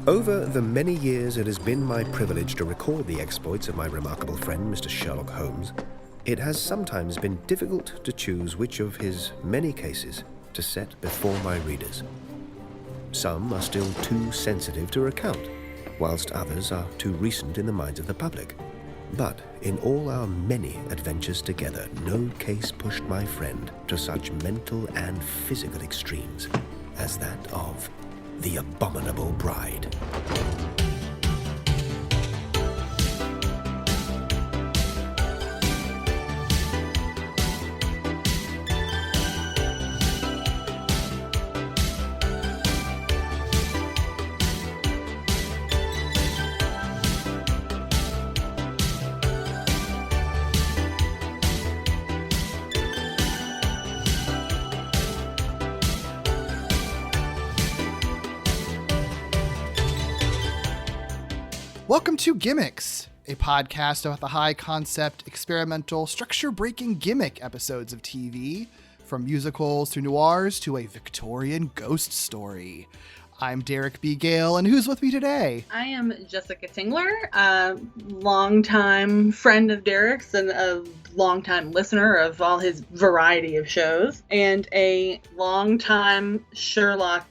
Over the many years it has been my privilege to record the exploits of my remarkable friend, Mr. Sherlock Holmes, it has sometimes been difficult to choose which of his many cases to set before my readers. Some are still too sensitive to recount, whilst others are too recent in the minds of the public. But in all our many adventures together, no case pushed my friend to such mental and physical extremes as that of the Abominable Bride. Welcome to Gimmicks, a podcast about the high-concept, experimental, structure-breaking gimmick episodes of TV, from musicals to noirs to a Victorian ghost story. I'm Derek B. Gale, and who's with me today? I am Jessica Tingler, a longtime friend of Derek's and a longtime listener of all his variety of shows, and a longtime Sherlockian.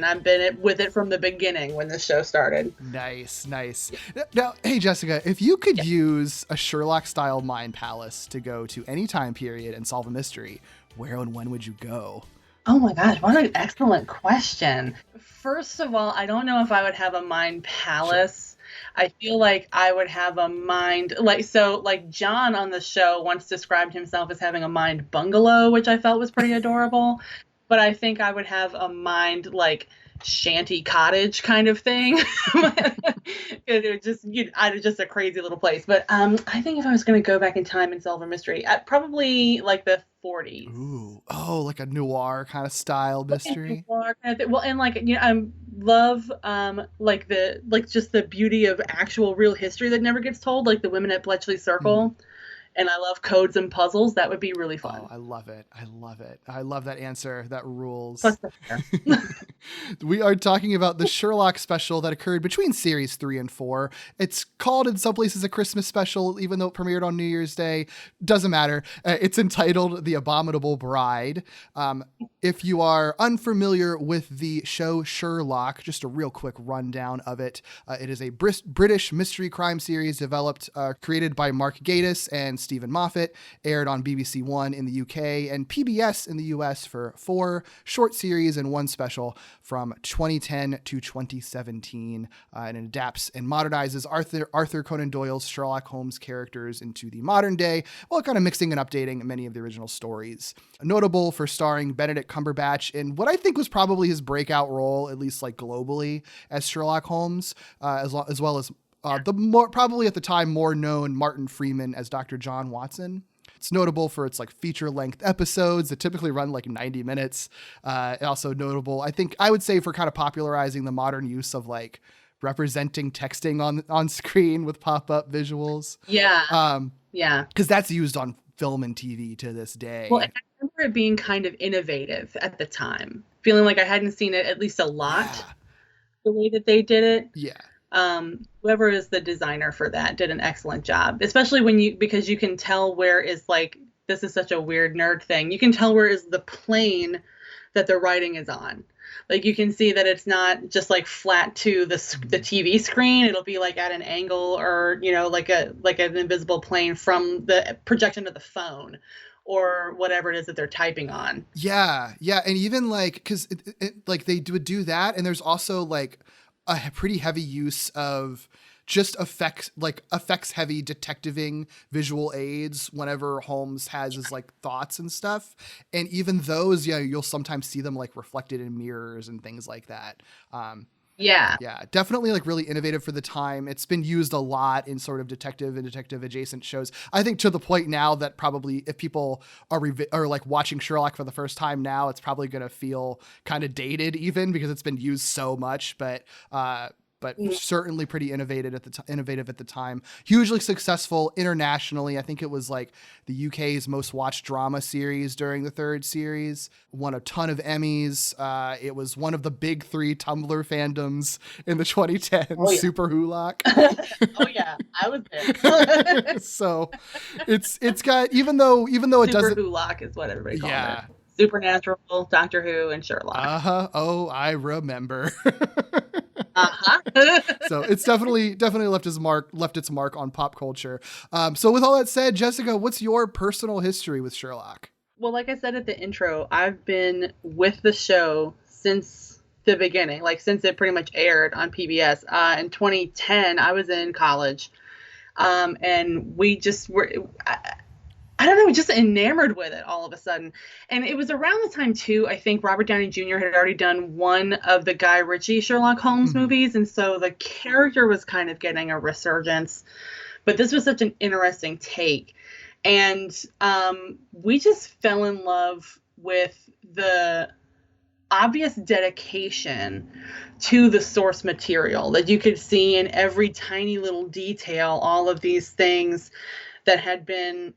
I've been with it from the beginning when this show started. Nice. Now, hey, Jessica, if you could use a Sherlock-style mind palace to go to any time period and solve a mystery, where and when would you go? Oh my gosh, what an excellent question. First of all, I don't know if I would have a mind palace. Sure. I feel like I would have a mind, like John on the show once described himself as having a mind bungalow, which I felt was pretty adorable. But I think I would have a mind like shanty cottage kind of thing. Just a crazy little place. But I think if I was going to go back in time and solve a mystery, probably like the 40s. Ooh, like a noir kind of style mystery. Noir kind of thing. Well, and I love just the beauty of actual real history that never gets told, like the women at Bletchley Circle. Mm. And I love codes and puzzles. That would be really fun. Oh, I love it. I love that answer. That rules. We are talking about the Sherlock special that occurred between series 3 and 4. It's called in some places a Christmas special, even though it premiered on New Year's Day. Doesn't matter. It's entitled The Abominable Bride. If you are unfamiliar with the show Sherlock, just a real quick rundown of it. It is a British mystery crime series created by Mark Gatiss and Stephen Moffat, aired on BBC One in the UK and PBS in the US for 4 short series and 1 special from 2010 to 2017. And it adapts and modernizes Arthur Conan Doyle's Sherlock Holmes characters into the modern day, while kind of mixing and updating many of the original stories. Notable for starring Benedict Cumberbatch in what I think was probably his breakout role, at least like globally, as Sherlock Holmes, as well as probably at the time more known Martin Freeman as Dr. John Watson. It's notable for its feature-length episodes that typically run 90 minutes. Also notable, I think I would say, for kind of popularizing the modern use of representing texting on screen with pop-up visuals. Yeah. Because that's used on film and TV to this day. Well, I remember it being kind of innovative at the time, feeling like I hadn't seen it at least a lot the way that they did it. Yeah. Whoever is the designer for that did an excellent job, especially because you can tell where is this is such a weird nerd thing. You can tell where is the plane that the writing is on. You can see that it's not just flat to the TV screen. It'll be at an angle or, like an invisible plane from the projection of the phone or whatever it is that they're typing on. Yeah. And even cause they would do that. And there's also a pretty heavy use of just effects heavy detectiving visual aids whenever Holmes has his thoughts and stuff. And even those, you'll sometimes see them reflected in mirrors and things like that. Yeah, definitely really innovative for the time. It's been used a lot in sort of detective and detective adjacent shows. I think to the point now that probably if people are watching Sherlock for the first time now, it's probably going to feel kind of dated even because it's been used so much. But but certainly pretty innovative at the time. Hugely successful internationally. I think it was like the UK's most watched drama series during the third series. Won a ton of Emmys. It was one of the big 3 Tumblr fandoms in the 2010s. Oh, yeah. Super Hulock. Oh yeah, I was there. So it's got, even though it Super doesn't. Hulock is what everybody calls Yeah. it. Supernatural, Doctor Who, and Sherlock. Oh, I remember. So it's definitely left its mark on pop culture. So with all that said, Jessica, what's your personal history with Sherlock? Well, like I said at the intro, I've been with the show since the beginning, like since it pretty much aired on PBS. In 2010, I was in college, and we just were. I don't know, just enamored with it all of a sudden. And it was around the time, too, I think Robert Downey Jr. had already done one of the Guy Ritchie Sherlock Holmes movies. And so the character was kind of getting a resurgence. But this was such an interesting take. And we just fell in love with the obvious dedication to the source material that you could see in every tiny little detail, all of these things that had been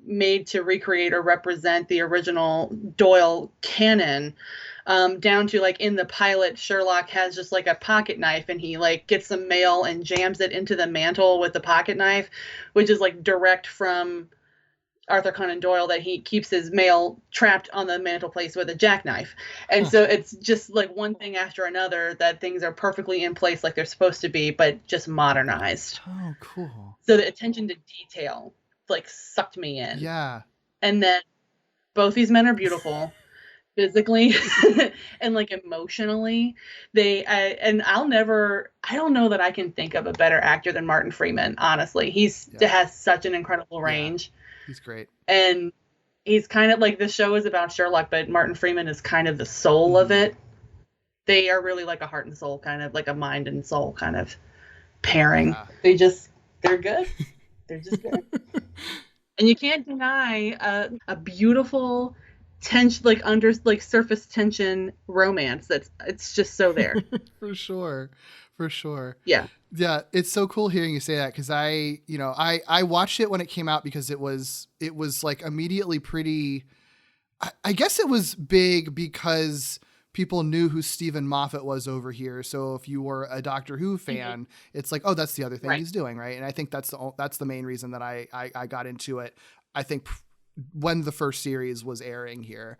made to recreate or represent the original Doyle canon, down to like in the pilot, Sherlock has just like a pocket knife and he like gets some mail and jams it into the mantle with the pocket knife, which is like direct from Arthur Conan Doyle, that he keeps his mail trapped on the mantelpiece with a jackknife. And so it's just like one thing after another, that things are perfectly in place like they're supposed to be, but just modernized. Oh, cool. So the attention to detail like sucked me in. Yeah. And then both these men are beautiful physically and like emotionally. I don't know that I can think of a better actor than Martin Freeman, honestly. Has such an incredible range. Yeah. He's great. And he's kind of like, the show is about Sherlock, but Martin Freeman is kind of the soul of it. They are really like a heart and soul, kind of like a mind and soul kind of pairing. Yeah. They're good. They're just good. And you can't deny a beautiful tension, like under like surface tension romance. It's just so there. For sure. Yeah. Yeah. It's so cool hearing you say that. Cause I watched it when it came out because it was like immediately pretty, I guess it was big because people knew who Stephen Moffat was over here. So if you were a Doctor Who fan, it's like, oh, that's the other thing he's doing. Right. And I think that's the main reason that I got into it. I think when the first series was airing here.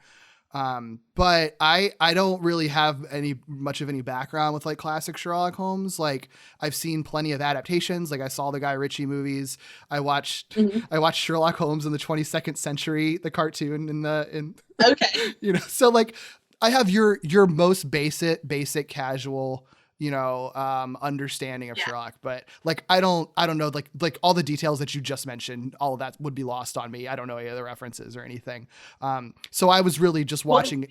But I don't really have much of any background with like classic Sherlock Holmes. Like I've seen plenty of adaptations. Like I saw the Guy Ritchie movies. I watched Sherlock Holmes in the 22nd Century, the cartoon okay. So like I have your most basic casual, understanding of Sherlock, but like, I don't know, like all the details that you just mentioned, all of that would be lost on me. I don't know any other references or anything. So I was really just watching.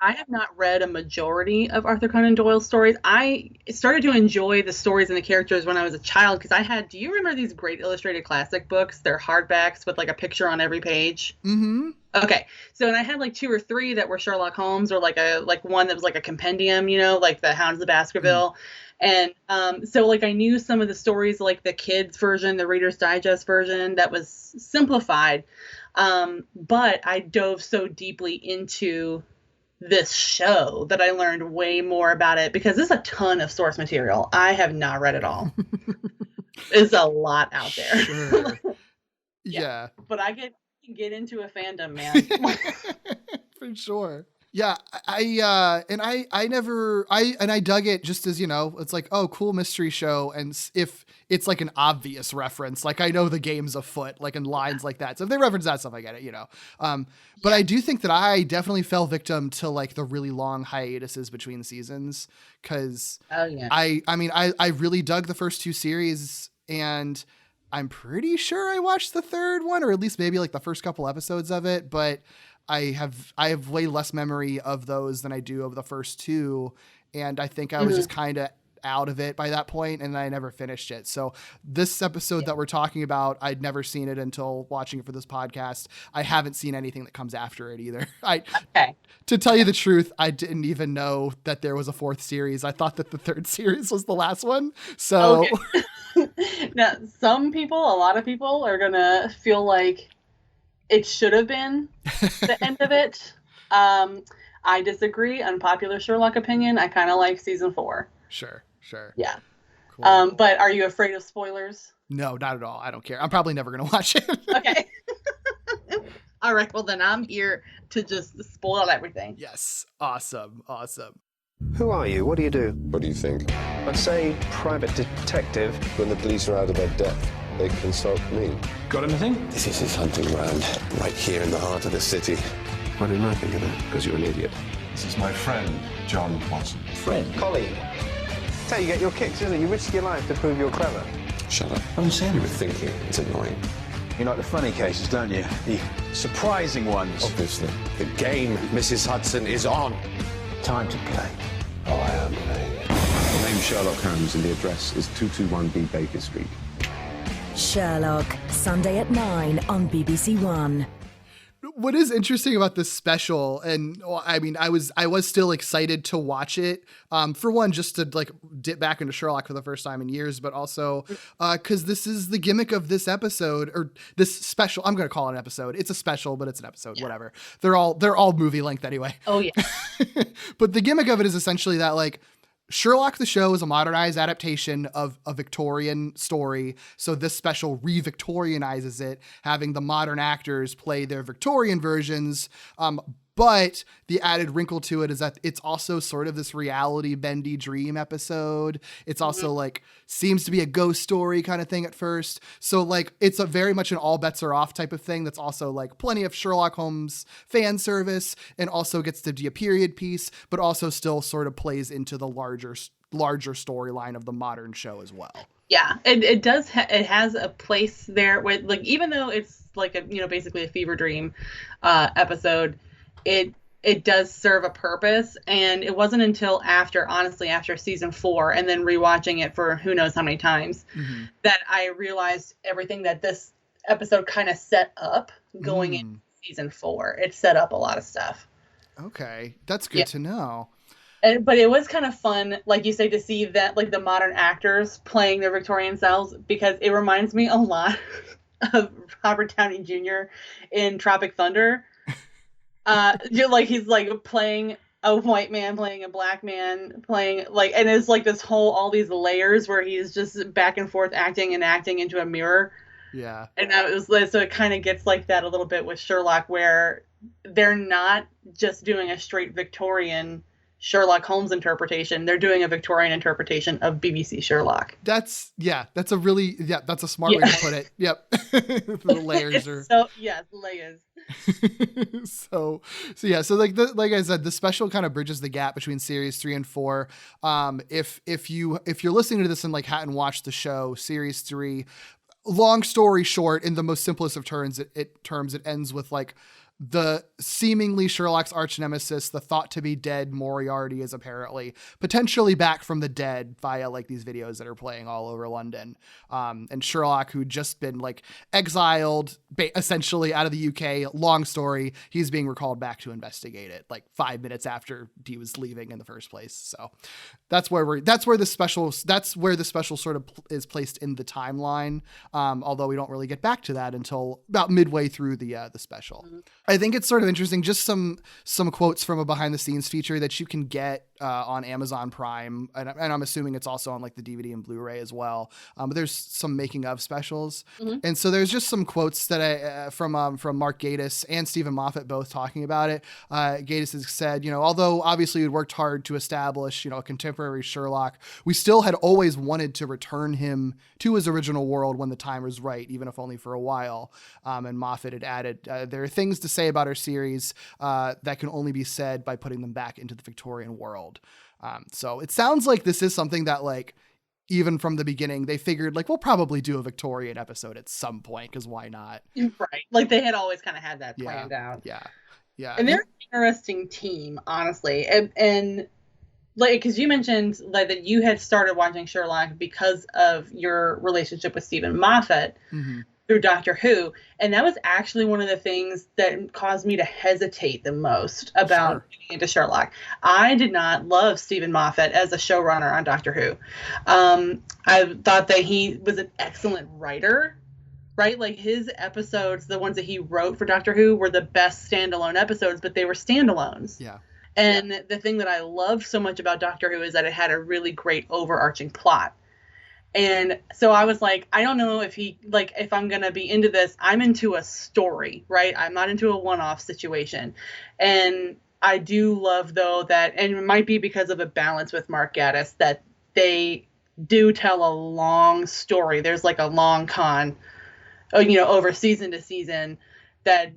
I have not read a majority of Arthur Conan Doyle's stories. I started to enjoy the stories and the characters when I was a child, because do you remember these great illustrated classic books? They're hardbacks with like a picture on every page. Mm-hmm. Okay. So, and I had like 2 or 3 that were Sherlock Holmes, or like one that was like a compendium, like the Hounds of Baskerville. Mm. And so like I knew some of the stories, like the kids version, the Reader's Digest version that was simplified. But I dove so deeply into this show that I learned way more about it, because there's a ton of source material. I have not read it all. There's a lot out there. Sure. Yeah. But I get into a fandom, man. For sure. Yeah, I dug it just as, it's like, oh, cool mystery show. And if it's like an obvious reference, like I know the game's afoot, like in lines like that. So if they reference that stuff, I get it, But I do think that I definitely fell victim to like the really long hiatuses between seasons. Cause I really dug the first 2 series, and I'm pretty sure I watched the third one, or at least maybe like the first couple episodes of it, but I have way less memory of those than I do of the first 2. And I think I was just kind of out of it by that point, and I never finished it. So this episode that we're talking about, I'd never seen it until watching it for this podcast. I haven't seen anything that comes after it either. To tell you the truth, I didn't even know that there was a 4th series. I thought that the 3rd series was the last one. So now, a lot of people are gonna feel like it should have been the end of it. I disagree. Unpopular Sherlock opinion. I kind of like season 4. Sure. Yeah. Cool. But are you afraid of spoilers? No, not at all. I don't care. I'm probably never going to watch it. Okay. All right. Well, then I'm here to just spoil everything. Yes. Awesome. Who are you? What do you do? What do you think? I say private detective. When the police are out of their depth, they consult me. Got anything? This is his hunting ground, right here in the heart of the city. Why didn't I think of that? Because you're an idiot. This is my friend, John Watson. Friend? Colleague? That's how you get your kicks, isn't it? You risk your life to prove you're clever. Shut up. I'm saying You were thinking. It's annoying. You like the funny cases, don't you? The surprising ones. Obviously. The game, Mrs. Hudson, is on. Time to play. Oh, I am playing. The name's Sherlock Holmes and the address is 221B Baker Street. Sherlock, Sunday at 9 on BBC One. What is interesting about this special, and I mean, I was still excited to watch it. For one, just to like dip back into Sherlock for the first time in years, but also because this is the gimmick of this episode or this special. I'm going to call it an episode. It's a special, but it's an episode. Yeah. Whatever. They're all movie length anyway. Oh yeah. But the gimmick of it is essentially that like Sherlock the show is a modernized adaptation of a Victorian story. So this special re-Victorianizes it, having the modern actors play their Victorian versions. But the added wrinkle to it is that it's also sort of this reality bendy dream episode. It's also like seems to be a ghost story kind of thing at first. So like it's a very much an all bets are off type of thing. That's also like plenty of Sherlock Holmes fan service and also gets to be a period piece, but also still sort of plays into the larger storyline of the modern show as well. Yeah, it does. It has a place there with like, even though it's like a, basically a fever dream episode, it does serve a purpose. And it wasn't until after season 4 and then rewatching it for who knows how many times that I realized everything that this episode kind of set up going into season 4. It set up a lot of stuff. Okay, that's good to know. But it was kind of fun, like you say, to see that like the modern actors playing their Victorian selves, because it reminds me a lot of Robert Downey Jr. in Tropic Thunder. He's like playing a white man, playing a black man, playing like, and it's like this whole, all these layers where he's just back and forth acting into a mirror. Yeah. And that was, so it kind of gets like that a little bit with Sherlock, where they're not just doing a straight Victorian Sherlock Holmes interpretation. They're doing a Victorian interpretation of BBC Sherlock. That's a smart way to put it. Yep. The layers are layers. So like I said, the special kind of bridges the gap between series 3 and 4. If you're listening to this and like hadn't watched the show, series 3, long story short, in the most simplest of terms, it ends with like the seemingly Sherlock's arch nemesis, the thought to be dead Moriarty, is apparently potentially back from the dead via like these videos that are playing all over London. And Sherlock, who'd just been like exiled essentially out of the UK, long story, he's being recalled back to investigate it like 5 minutes after he was leaving in the first place. So that's where the special sort of is placed in the timeline. Although we don't really get back to that until about midway through the special. I think it's sort of interesting, just some quotes from a behind the scenes feature that you can get on Amazon Prime. And I'm assuming it's also on like the DVD and Blu-ray as well. But there's some making of specials. And so there's just some quotes that from Mark Gatiss and Stephen Moffat both talking about it. Gatiss has said, although obviously we'd worked hard to establish, a contemporary Sherlock, we still had always wanted to return him to his original world when the time was right, even if only for a while. And Moffat had added, there are things to say about our series that can only be said by putting them back into the Victorian world. So it sounds like this is something that like, even from the beginning, they figured like, we'll probably do a Victorian episode at some point, because why not? Right. Like they had always kind of had that planned out. Yeah. And they're an interesting team, honestly. And like, because you mentioned like that you had started watching Sherlock because of your relationship with Stephen Moffat through Doctor Who, and that was actually one of the things that caused me to hesitate the most about getting into Sherlock. I did not love Stephen Moffat as a showrunner on Doctor Who. I thought that he was an excellent writer. Right? Like his episodes, the ones that he wrote for Doctor Who, were the best standalone episodes, but they were standalones. Yeah. And the thing that I loved so much about Doctor Who is that it had a really great overarching plot. And so I was like, I don't know if I'm going to be into this, I'm into a story, right? I'm not into a one-off situation. And I do love, though, that, and it might be because of a balance with Mark Gatiss, that they do tell a long story. There's like a long con, over season to season that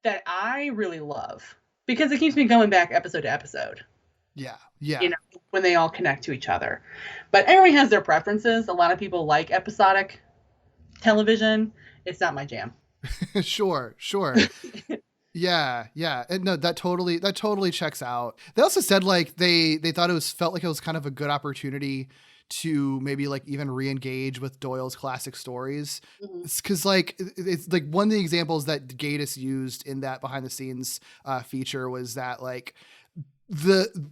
I really love because it keeps me going back episode to episode. Yeah. Yeah. When they all connect to each other. But everybody has their preferences. A lot of people like episodic television. It's not my jam. Sure. Yeah. And no, that totally checks out. They also said like they thought felt like it was kind of a good opportunity to maybe like even re-engage with Doyle's classic stories. Because like it's like one of the examples that Gatiss used in that behind the scenes feature was that like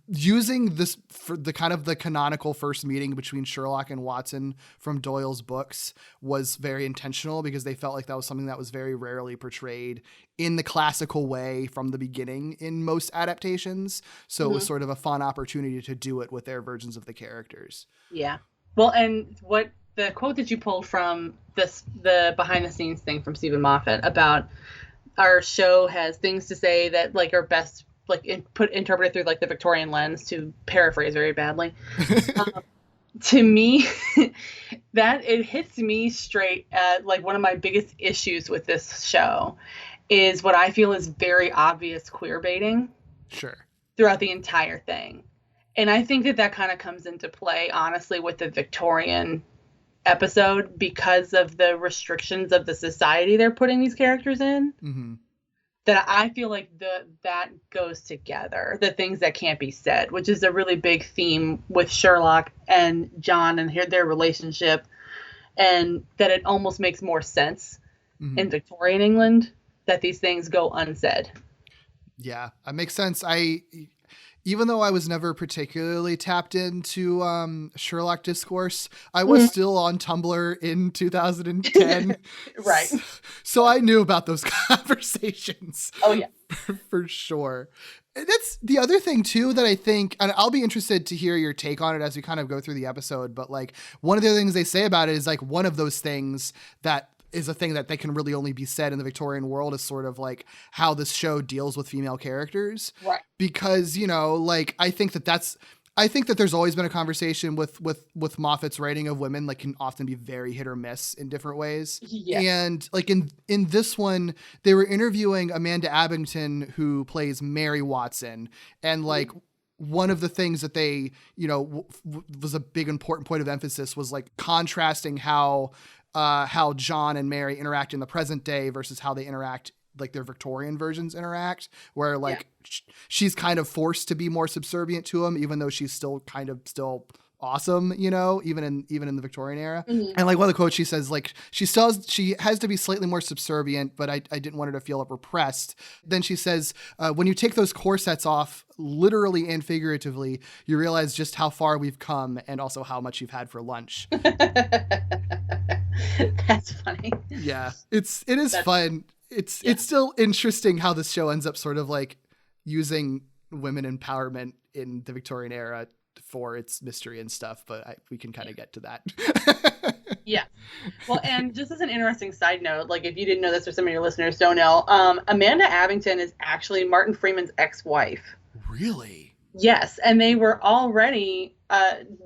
using this for the kind of the canonical first meeting between Sherlock and Watson from Doyle's books was very intentional because they felt like that was something that was very rarely portrayed in the classical way from the beginning in most adaptations. So it was sort of a fun opportunity to do it with their versions of the characters. Yeah. Well, and what the quote that you pulled from the behind the scenes thing from Stephen Moffat about our show has things to say that like are best like interpreted through like the Victorian lens, to paraphrase very badly. To me, that it hits me straight at like one of my biggest issues with this show is what I feel is very obvious queer baiting. Sure. Throughout the entire thing. And I think that kind of comes into play, honestly, with the Victorian episode because of the restrictions of the society they're putting these characters in. That I feel like that goes together, the things that can't be said, which is a really big theme with Sherlock and John and their relationship, and that it almost makes more sense in Victorian England that these things go unsaid. Yeah, that makes sense. Even though I was never particularly tapped into Sherlock discourse, I was still on Tumblr in 2010. Right. So I knew about those conversations. Oh, yeah. For sure. And that's the other thing, too, that I think, and I'll be interested to hear your take on it as we kind of go through the episode. But like one of the other things they say about it is like one of those things that is a thing that they can really only be said in the Victorian world is sort of like how this show deals with female characters. Right. Because, like, I think that there's always been a conversation with Moffat's writing of women, like can often be very hit or miss in different ways. Yeah. And like in this one, they were interviewing Amanda Abington, who plays Mary Watson. And like, one of the things that they, was a big important point of emphasis was like contrasting how John and Mary interact in the present day versus how they interact, like their Victorian versions interact, where like she's kind of forced to be more subservient to him, even though she's still awesome, even in the Victorian era. And like one of the quotes she says, like she has to be slightly more subservient, but I didn't want her to feel repressed. Then she says, when you take those corsets off, literally and figuratively, you realize just how far we've come and also how much you've had for lunch. That's funny. Yeah, it is fun. It's still interesting how this show ends up sort of like using women empowerment in the Victorian era for its mystery and stuff, but we can kind of get to that. Yeah. Well, and just as an interesting side note, like if you didn't know this or some of your listeners don't know, Amanda Abington is actually Martin Freeman's ex-wife. Really? Yes. And they were already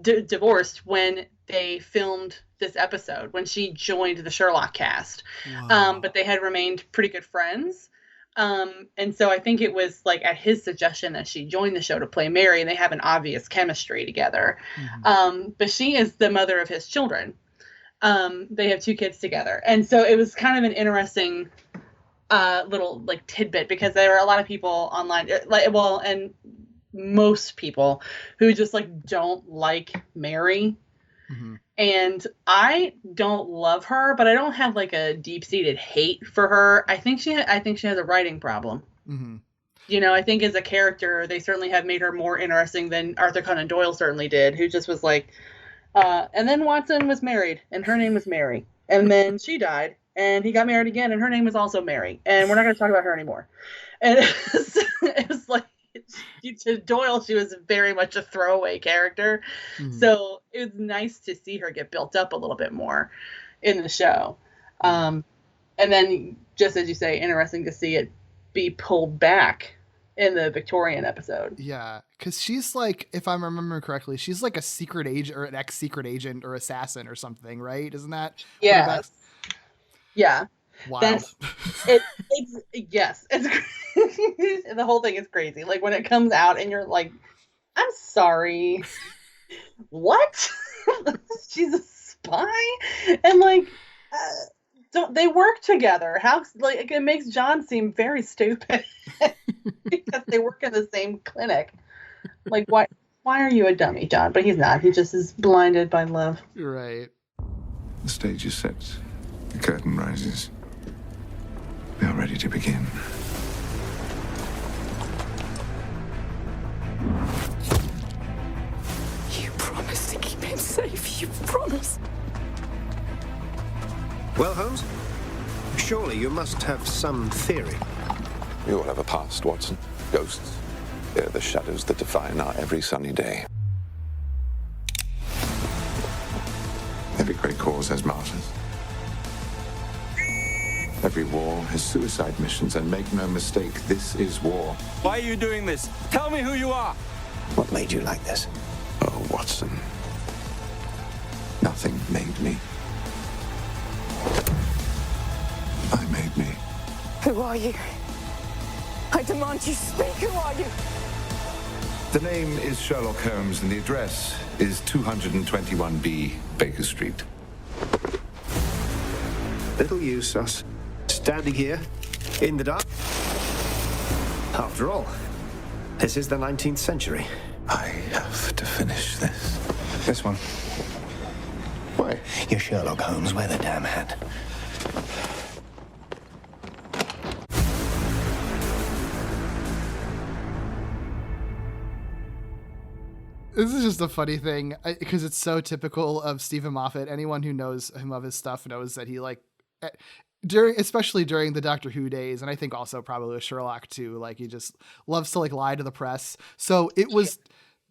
divorced when they filmed this episode, when she joined the Sherlock cast. Wow. But they had remained pretty good friends. And so I think it was like at his suggestion that she joined the show to play Mary, and they have an obvious chemistry together. But she is the mother of his children. They have 2 kids together. And so it was kind of an interesting little like tidbit, because there are a lot of people online, and most people who just like don't like Mary. Mm-hmm. And I don't love her, but I don't have like a deep-seated hate for her. I think she has a writing problem. Mm-hmm. You know, I think as a character, they certainly have made her more interesting than Arthur Conan Doyle certainly did, who just was like, and then Watson was married, and her name was Mary. And then she died, and he got married again, and her name was also Mary. And we're not going to talk about her anymore. And it was like, to Doyle, she was very much a throwaway character. Mm-hmm. So it was nice to see her get built up a little bit more in the show. And then, just as you say, interesting to see it be pulled back in the Victorian episode. Yeah, because she's like, if I'm remembering correctly, she's like a secret agent or an ex-secret agent or assassin or something, right? Isn't that? Yes. Yeah. Wild. Yes. It's the whole thing is crazy. Like when it comes out and you're like, I'm sorry. What? She's a spy? And like, don't they work together? How, like, it makes John seem very stupid because they work in the same clinic. Like, why are you a dummy, John? But he's not. He just is blinded by love. Right. The stage is set. The curtain rises. We are ready to begin. You promised to keep him safe. You promised. Well, Holmes, surely you must have some theory. We all have a past, Watson. Ghosts. They're the shadows that define our every sunny day. Every great cause has martyrs. Every war has suicide missions, and make no mistake, this is war. Why are you doing this? Tell me who you are. What made you like this? Oh, Watson. Nothing made me. I made me. Who are you? I demand you speak. Who are you? The name is Sherlock Holmes, and the address is 221B Baker Street. Little use us standing here in the dark. After all, this is the 19th century. I have to finish this. This one. Why? You're Sherlock Holmes. Wear the damn hat. This is just a funny thing because it's so typical of Stephen Moffat. Anyone who knows him of his stuff knows that he like especially during the Doctor Who days, and I think also probably with Sherlock too, like he just loves to like lie to the press. So it was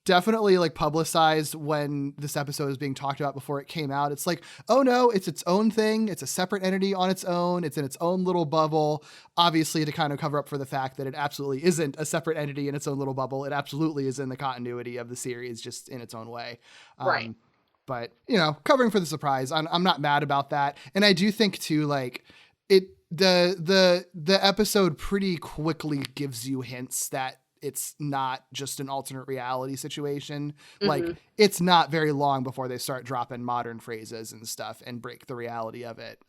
definitely like publicized when this episode was being talked about before it came out. It's like, oh no, it's its own thing. It's a separate entity on its own. It's in its own little bubble, obviously to kind of cover up for the fact that it absolutely isn't a separate entity in its own little bubble. It absolutely is in the continuity of the series, just in its own way. Right. But, you know, covering for the surprise, I'm not mad about that. And I do think too, like the episode pretty quickly gives you hints that it's not just an alternate reality situation. Mm-hmm. Like it's not very long before they start dropping modern phrases and stuff and break the reality of it.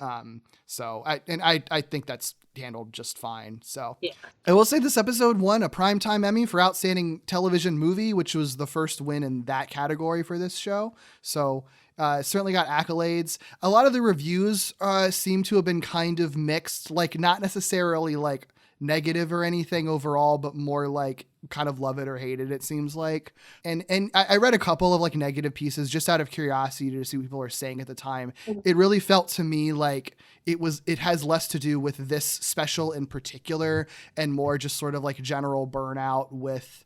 So I think that's handled just fine. So yeah. I will say this episode won a Primetime Emmy for Outstanding Television Movie, which was the first win in that category for this show. So certainly got accolades. A lot of the reviews seem to have been kind of mixed, like not necessarily like negative or anything overall, but more like kind of love it or hate it, it seems like. And I read a couple of like negative pieces just out of curiosity to see what people are saying at the time. It really felt to me like it has less to do with this special in particular and more just sort of like general burnout with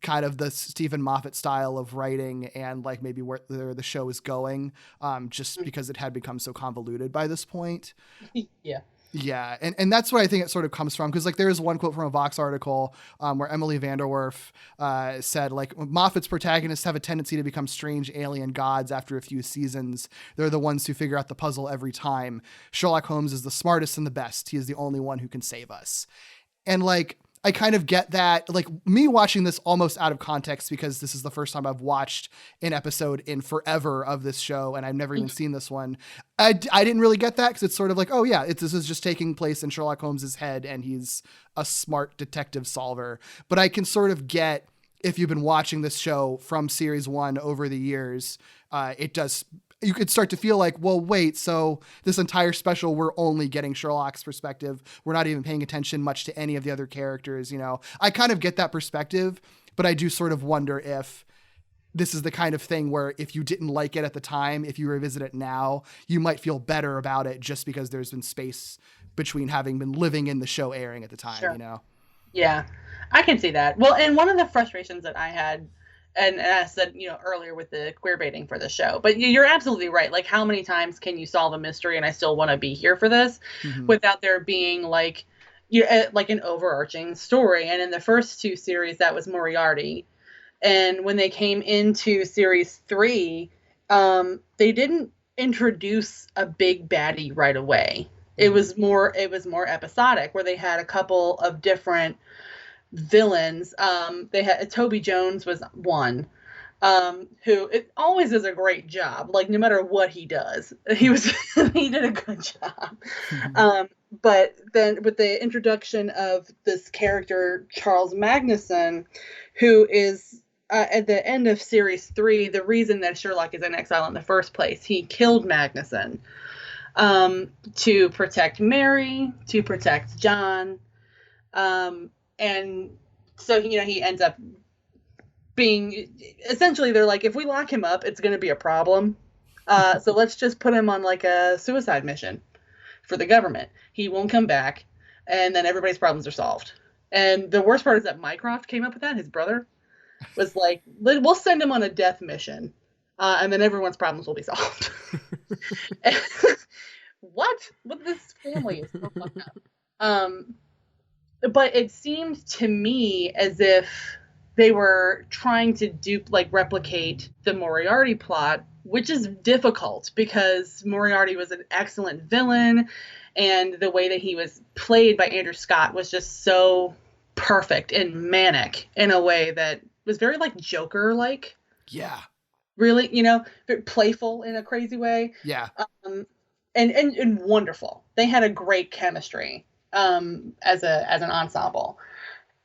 kind of the Stephen Moffat style of writing and like maybe where the show is going, just because it had become so convoluted by this point. Yeah. Yeah, and that's what I think it sort of comes from, because like there is one quote from a Vox article where Emily Vanderwerf said like Moffat's protagonists have a tendency to become strange alien gods after a few seasons. They're the ones who figure out the puzzle every time. Sherlock Holmes is the smartest and the best. He is the only one who can save us. And like I kind of get that, like me watching this almost out of context because this is the first time I've watched an episode in forever of this show and I've never even seen this one. I didn't really get that because it's sort of like, oh yeah, this is just taking place in Sherlock Holmes's head and he's a smart detective solver. But I can sort of get if you've been watching this show from series 1 over the years, you could start to feel like, well, wait, so this entire special, we're only getting Sherlock's perspective. We're not even paying attention much to any of the other characters. I kind of get that perspective, but I do sort of wonder if this is the kind of thing where if you didn't like it at the time, if you revisit it now, you might feel better about it just because there's been space between having been living in the show airing at the time, Sure. Yeah, I can see that. Well, and one of the frustrations that I had, and I said, earlier with the queer baiting for the show, but you're absolutely right. Like, how many times can you solve a mystery and I still want to be here for this without there being like an overarching story? And in the first 2 series, that was Moriarty. And when they came into series 3, they didn't introduce a big baddie right away. It was more episodic, where they had a couple of different villains. They had Toby Jones was one, who it always does a great job. Like, no matter what he does, he did a good job. But then with the introduction of this character, Charles Magnuson, who is at the end of series 3, the reason that Sherlock is in exile in the first place, he killed Magnuson to protect Mary, to protect John. And so, he ends up being, essentially, they're like, if we lock him up, it's going to be a problem. So let's just put him on like a suicide mission for the government. He won't come back, and then everybody's problems are solved. And the worst part is that Mycroft came up with that. His brother was like, we'll send him on a death mission, and then everyone's problems will be solved. What? This family is so fucked up. But it seemed to me as if they were trying to replicate the Moriarty plot, which is difficult because Moriarty was an excellent villain, and the way that he was played by Andrew Scott was just so perfect and manic in a way that was very like Joker-like. Yeah. Really, very playful in a crazy way. Yeah. And wonderful. They had a great chemistry as an ensemble.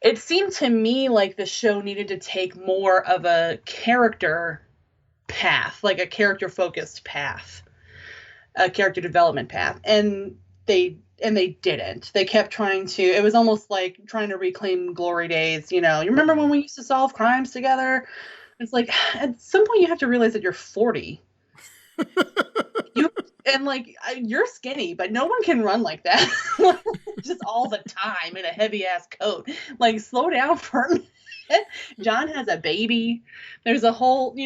It seemed to me like the show needed to take more of a character path, like a character-focused path, a character development path, and they didn't. They kept trying to. It was almost like trying to reclaim glory days. You remember when we used to solve crimes together? It's like at some point you have to realize that you're 40. You're skinny, but no one can run like that just all the time in a heavy ass coat. Like, slow down for a minute. John has a baby. There's a whole,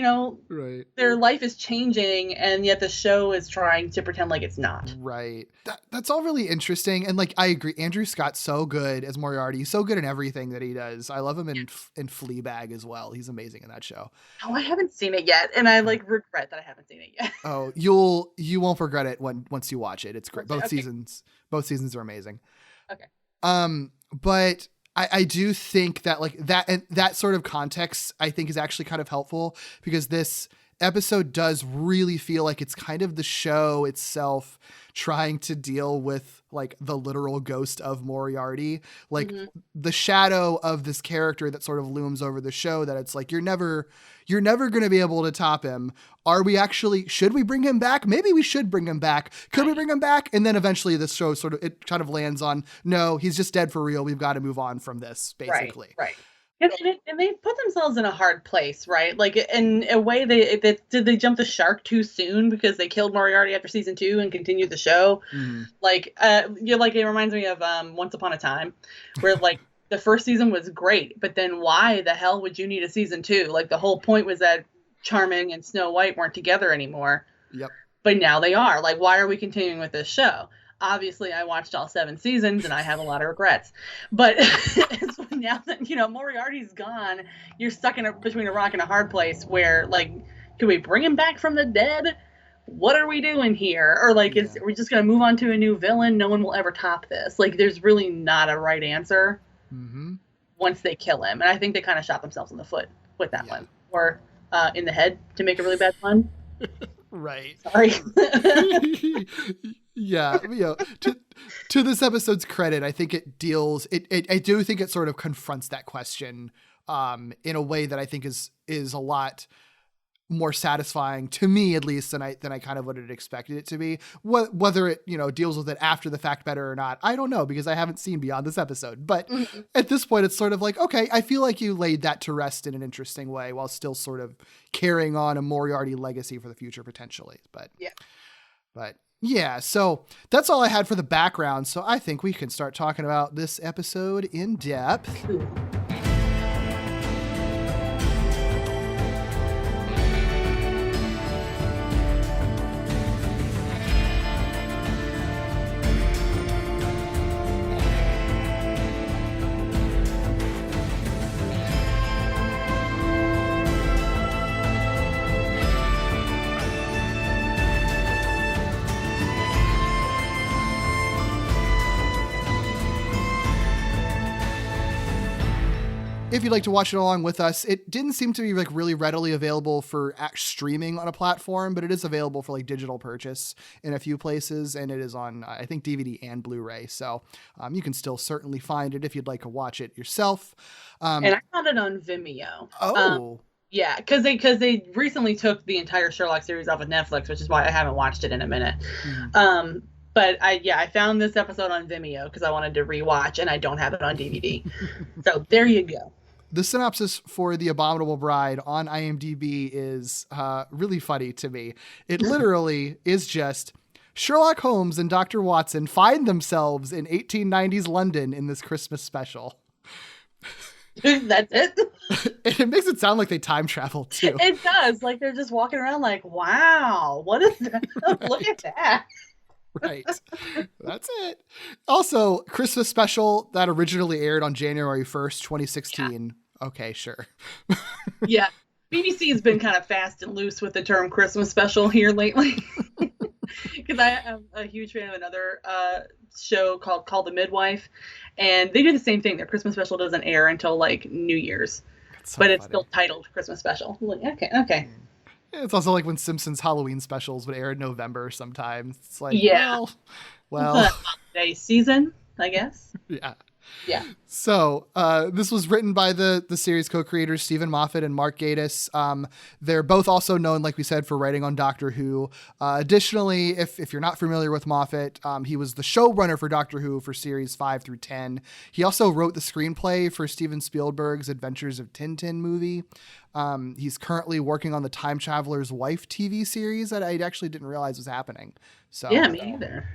right. Their life is changing, and yet the show is trying to pretend like it's not. Right. That's all really interesting. And I agree. Andrew Scott's so good as Moriarty. He's so good in everything that he does. I love him in Fleabag as well. He's amazing in that show. Oh, I haven't seen it yet, and I regret that I haven't seen it yet. Oh, you won't regret it once you watch it. It's great. Both Okay. seasons are amazing. Okay. But I do think that that sort of context, I think, is actually kind of helpful, because this episode does really feel like it's kind of the show itself trying to deal with the literal ghost of Moriarty, the shadow of this character that sort of looms over the show, that it's like, you're never going to be able to top him. Should we bring him back? Maybe we should bring him back. Could we bring him back? And then eventually this show it kind of lands on, no, he's just dead for real. We've got to move on from this, basically. Right. And they put themselves in a hard place, right? Like, in a way, did they jump the shark too soon because they killed Moriarty after season 2 and continued the show? Mm-hmm. It reminds me of Once Upon a Time, where the first season was great, but then why the hell would you need a season 2? Like, the whole point was that Charming and Snow White weren't together anymore. Yep. But now they are. Like, why are we continuing with this show? Obviously, I watched all 7 seasons, and I have a lot of regrets. But now that, Moriarty's gone, you're stuck between a rock and a hard place where, can we bring him back from the dead? What are we doing here? Or, are we just going to move on to a new villain? No one will ever top this. There's really not a right answer once they kill him. And I think they kind of shot themselves in the foot with that one. Or in the head, to make a really bad pun. Right. Sorry. Yeah, to this episode's credit, I think it deals. I do think it sort of confronts that question in a way that I think is a lot more satisfying to me, at least, than I kind of would have expected it to be. Whether it, deals with it after the fact better or not, I don't know, because I haven't seen beyond this episode. But at this point, it's sort of like, okay, I feel like you laid that to rest in an interesting way while still sort of carrying on a Moriarty legacy for the future potentially. But yeah, so that's all I had for the background. So I think we can start talking about this episode in depth. If you'd like to watch it along with us, it didn't seem to be like really readily available for streaming on a platform, but it is available for like digital purchase in a few places, and it is on, I think, DVD and Blu-ray. So you can still certainly find it if you'd like to watch it yourself. And I found it on Vimeo. Oh. Yeah, because they recently took the entire Sherlock series off of Netflix, which is why I haven't watched it in a minute. But I found this episode on Vimeo because I wanted to rewatch, and I don't have it on DVD. So there you go. The synopsis for The Abominable Bride on IMDb is really funny to me. It literally is just Sherlock Holmes and Dr. Watson find themselves in 1890s London in this Christmas special. That's it. It makes it sound like they time travel too. It does. Like they're just walking around like, wow, what is that? Look at that. Right. That's it. Also, Christmas special that originally aired on January 1st, 2016. Yeah. Okay, sure. Yeah. BBC has been kind of fast and loose with the term Christmas special here lately. Because I am a huge fan of another show called The Midwife. And they do the same thing. Their Christmas special doesn't air until like New Year's. So but it's still titled Christmas special. Like, okay. It's also like when Simpsons Halloween specials would air in November sometimes. It's like, well. Holiday season, I guess. Yeah. Yeah. So this was written by the series co-creators Stephen Moffat and Mark Gatiss. They're both also known, like we said, for writing on Doctor Who. Additionally, if you're not familiar with Moffat, he was the showrunner for Doctor Who for series 5 through 10. He also wrote the screenplay for Steven Spielberg's Adventures of Tintin movie. He's currently working on the Time Traveler's Wife TV series that I actually didn't realize was happening. So yeah, me either.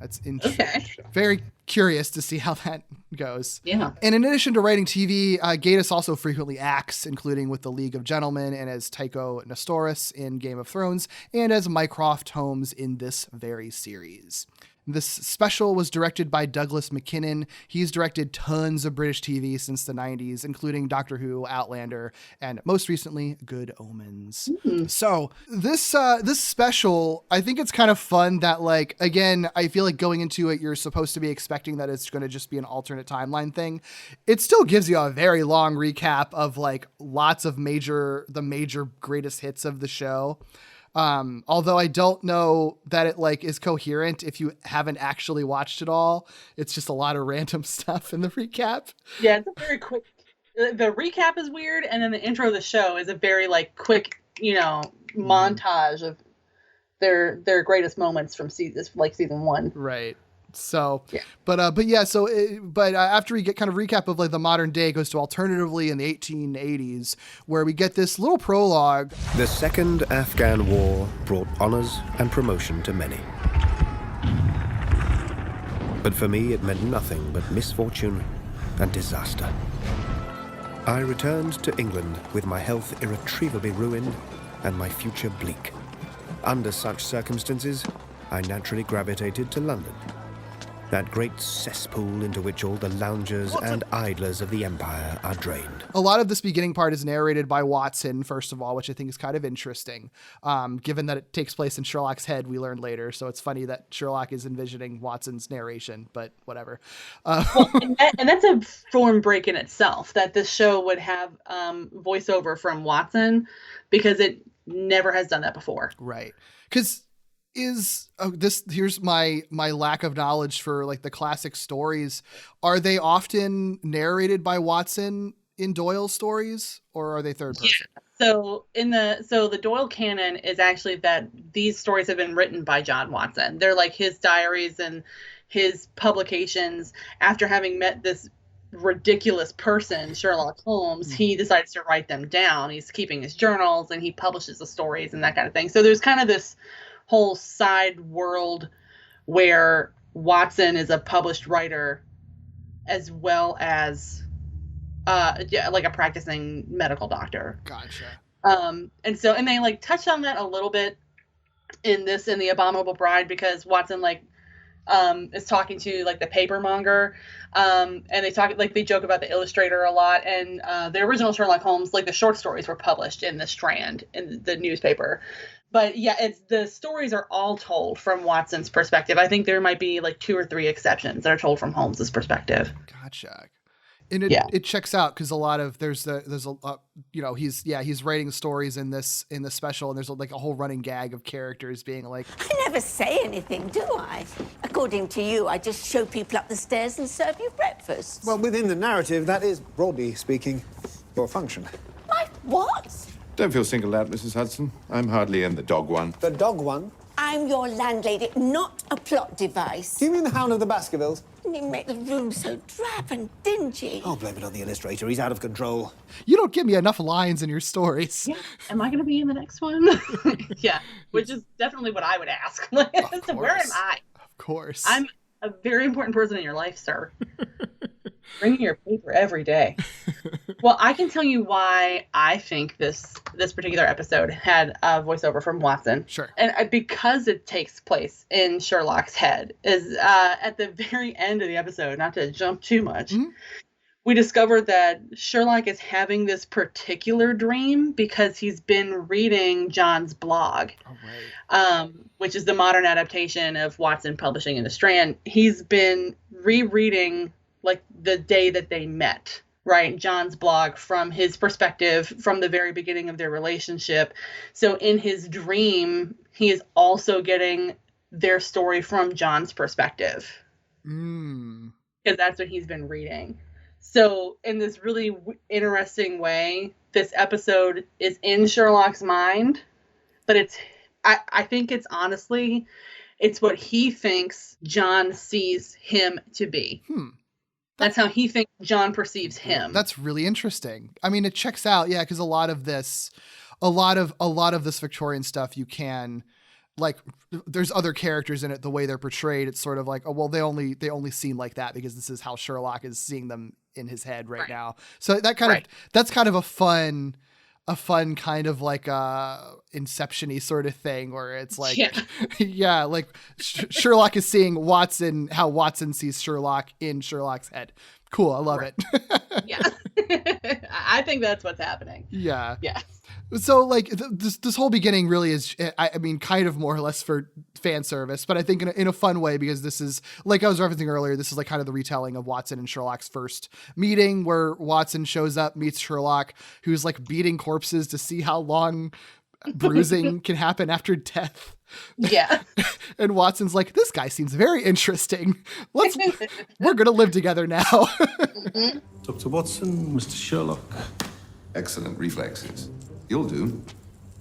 That's interesting. Okay. Very curious to see how that goes. Yeah. And in addition to writing TV, Gatiss also frequently acts, including with the League of Gentlemen and as Tycho Nestoris in Game of Thrones and as Mycroft Holmes in this very series. This special was directed by Douglas McKinnon. He's directed tons of British TV since the 90s, including Doctor Who, Outlander, and most recently, Good Omens. So this special, I think it's kind of fun that, like, again, I feel like going into it, you're supposed to be expecting that it's going to just be an alternate timeline thing. It still gives you a very long recap of like lots of the major greatest hits of the show. Although I don't know that it like is coherent if you haven't actually watched it all. It's just a lot of random stuff in the recap. Yeah, it's a very quick. The recap is weird, and then the intro of the show is a very like quick, montage of their greatest moments from season 1. Right. So, yeah. But after we get kind of recap of like the modern day, it goes to alternatively in the 1880s, where we get this little prologue. The Second Afghan War brought honors and promotion to many. But for me, it meant nothing but misfortune and disaster. I returned to England with my health irretrievably ruined and my future bleak. Under such circumstances, I naturally gravitated to London. That great cesspool into which all the loungers and idlers of the empire are drained. A lot of this beginning part is narrated by Watson, first of all, which I think is kind of interesting, given that it takes place in Sherlock's head, we learned later. So it's funny that Sherlock is envisioning Watson's narration, but whatever. And that's a form break in itself, that this show would have voiceover from Watson, because it never has done that before. Right. Because here's my lack of knowledge for like the classic stories. Are they often narrated by Watson in Doyle's stories, or are they third person? Yeah. So the Doyle canon is actually that these stories have been written by John Watson. They're like his diaries and his publications. After having met this ridiculous person, Sherlock Holmes, he decides to write them down. He's keeping his journals and he publishes the stories and that kind of thing. So there's kind of this whole side world where Watson is a published writer as well as like a practicing medical doctor. Gotcha. And they like touched on that a little bit in the Abominable Bride, because Watson is talking to like the papermonger, and they joke about the illustrator a lot. And the original Sherlock Holmes, like the short stories, were published in the Strand in the newspaper. But yeah, the stories are all told from Watson's perspective. I think there might be like 2 or 3 exceptions that are told from Holmes's perspective. Gotcha. And it checks out because a lot of he's writing stories in this special, and there's like a whole running gag of characters being like, I never say anything, do I? According to you, I just show people up the stairs and serve you breakfast. Well, within the narrative, that is, broadly speaking, your function. My what? Don't feel singled out, Mrs. Hudson. I'm hardly in the dog one. The dog one? I'm your landlady, not a plot device. Do you mean the Hound of the Baskervilles? You make the room so drab and dingy. Oh, blame it on the illustrator. He's out of control. you don't give me enough lines in your stories. Yeah. Am I going to be in the next one? Yeah, which is definitely what I would ask. So where am I? Of course. I'm a very important person in your life, sir. Bring me your paper every day. Well, I can tell you why I think this particular episode had a voiceover from Watson. Sure. And because it takes place in Sherlock's head, is at the very end of the episode, not to jump too much, we discover that Sherlock is having this particular dream because he's been reading John's blog, which is the modern adaptation of Watson publishing in the Strand. He's been rereading like the day that they met, right? John's blog from his perspective from the very beginning of their relationship. So in his dream, he is also getting their story from John's perspective. Because that's what he's been reading. So in this really interesting way, this episode is in Sherlock's mind, but I think it's honestly, it's what he thinks John sees him to be. That's how he thinks John perceives him. That's really interesting. I mean, it checks out, yeah, because a lot of this Victorian stuff, you can like, there's other characters in it. The way they're portrayed, it's sort of like, oh well, they only seem like that because this is how Sherlock is seeing them in his head right now. So that that's kind of a fun kind of like Inception-y sort of thing where it's like, like Sherlock is seeing Watson, how Watson sees Sherlock in Sherlock's head. Cool. I love it. Yeah. I think that's what's happening. Yeah. Yeah. So like this whole beginning really is, I mean, kind of more or less for fan service, but I think in a fun way, because this is, like I was referencing earlier, this is like kind of the retelling of Watson and Sherlock's first meeting, where Watson shows up, meets Sherlock, who's like beating corpses to see how long bruising can happen after death. Yeah. And Watson's like, this guy seems very interesting. We're going to live together now. Dr. Watson, Mr. Sherlock. Excellent reflexes. You'll do.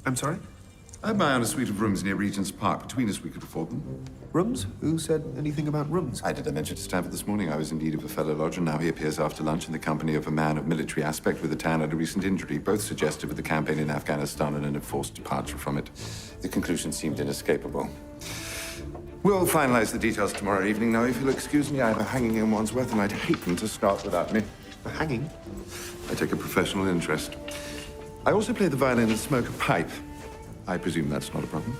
I'm sorry? I have my own suite of rooms near Regent's Park. Between us, we could afford them. Rooms? Who said anything about rooms? I did a mention to Stanford this morning. I was in need of a fellow lodger. Now he appears after lunch in the company of a man of military aspect with a tan and a recent injury, both suggestive of the campaign in Afghanistan and an enforced departure from it. The conclusion seemed inescapable. We'll finalize the details tomorrow evening. Now, if you'll excuse me, I have a hanging in Wandsworth, and I'd hate them to start without me. A hanging? I take a professional interest. I also play the violin and smoke a pipe. I presume that's not a problem.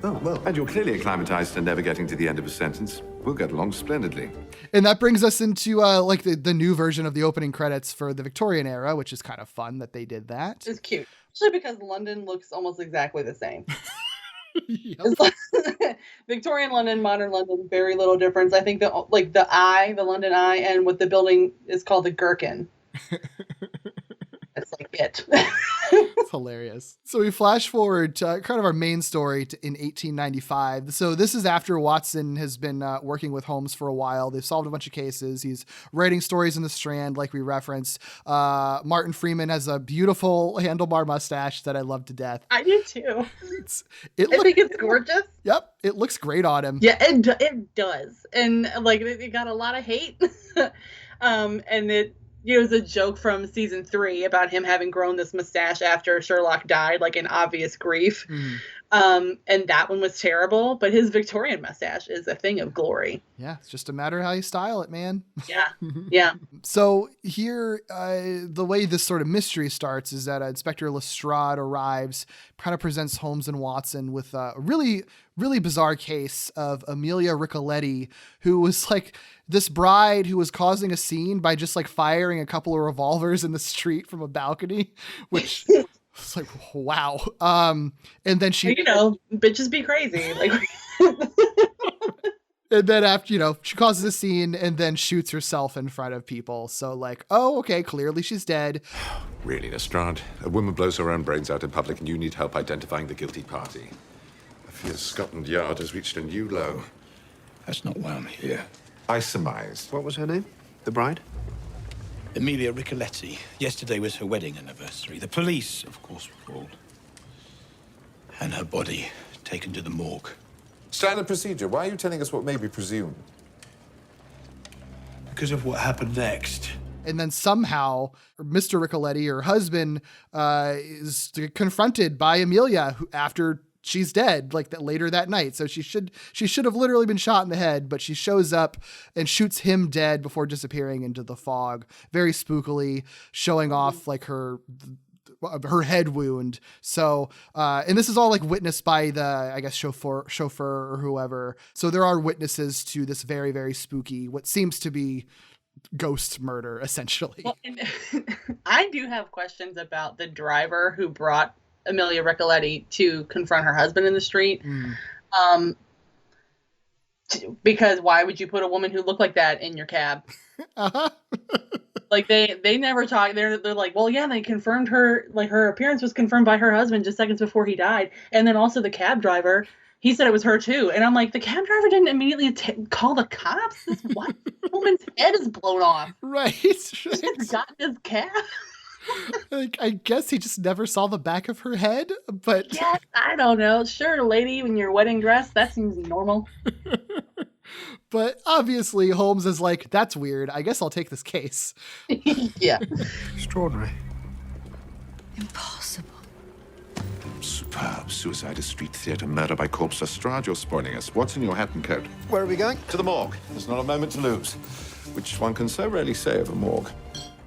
Oh, well. And you're clearly acclimatized to never getting to the end of a sentence. We'll get along splendidly. And that brings us into like the new version of the opening credits for the Victorian era, which is kind of fun that they did that. It's cute. Especially because London looks almost exactly the same. Victorian London, modern London, very little difference. I think the London Eye, and what the building is called the Gherkin. It's like it. It's hilarious. So we flash forward to kind of our main story in 1895. So this is after Watson has been working with Holmes for a while. They've solved a bunch of cases. He's writing stories in the Strand, like we referenced. Martin Freeman has a beautiful handlebar mustache that I love to death. I do too. I think it's gorgeous. Yep, it looks great on him. Yeah, it does, and like it got a lot of hate, and it was a joke from season 3 about him having grown this mustache after Sherlock died, like in obvious grief. And that one was terrible, but his Victorian mustache is a thing of glory. Yeah, it's just a matter of how you style it, man. Yeah, yeah. So here, the way this sort of mystery starts is that Inspector Lestrade arrives, kind of presents Holmes and Watson with a really, really bizarre case of Amelia Ricoletti, who was like this bride who was causing a scene by just like firing a couple of revolvers in the street from a balcony, which... It's like, wow. And then she, bitches be crazy. Like, and then after, she causes a scene and then shoots herself in front of people. So like, oh, okay, clearly she's dead. Really, Lestrade? A woman blows her own brains out in public and you need help identifying the guilty party. I fear Scotland Yard has reached a new low. That's not why I'm here. I surmised. What was her name? The bride? Amelia Ricoletti. Yesterday was her wedding anniversary. The police, of course, were called. And her body taken to the morgue. Standard procedure. Why are you telling us what may be presumed? Because of what happened next. And then somehow Mr. Ricoletti, her husband, is confronted by Amelia after she's dead, like that later that night. So she should have literally been shot in the head, but she shows up and shoots him dead before disappearing into the fog, very spookily, showing off like her head wound. So, and this is all like witnessed by the, I guess, chauffeur or whoever. So there are witnesses to this very, very spooky, what seems to be ghost murder, essentially. Well, and I do have questions about the driver who brought Amelia Ricoletti to confront her husband in the street. Because why would you put a woman who looked like that in your cab? Like they never talk. They're like, well, yeah, they confirmed her, like her appearance was confirmed by her husband just seconds before he died. And then also the cab driver, he said it was her too. And I'm like, the cab driver didn't immediately call the cops? What? Woman's head is blown off. Right. He's forgotten his cab. Like, I guess he just never saw the back of her head, but... Yeah, I don't know. Sure, lady, in your wedding dress, that seems normal. But obviously, Holmes is like, that's weird. I guess I'll take this case. Yeah. Extraordinary. Impossible. Superb. Suicide, a street theatre, murder by corpse. Lestrade, you're spoiling us. What's in your hat and coat? Where are we going? To the morgue. There's not a moment to lose. Which one can so rarely say of a morgue.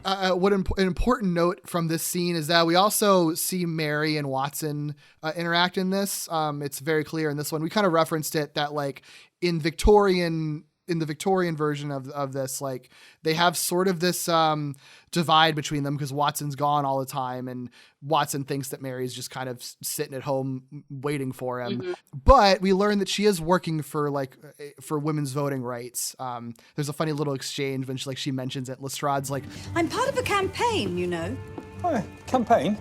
An important note from this scene is that we also see Mary and Watson interact in this. It's very clear in this one. We kind of referenced it that like in the Victorian version of this, like they have sort of this divide between them because Watson's gone all the time and Watson thinks that Mary's just kind of sitting at home waiting for him. Mm-hmm. But we learn that she is working for women's voting rights. There's a funny little exchange when she mentions it. Lestrade's like, I'm part of a campaign, you know. Oh, campaign?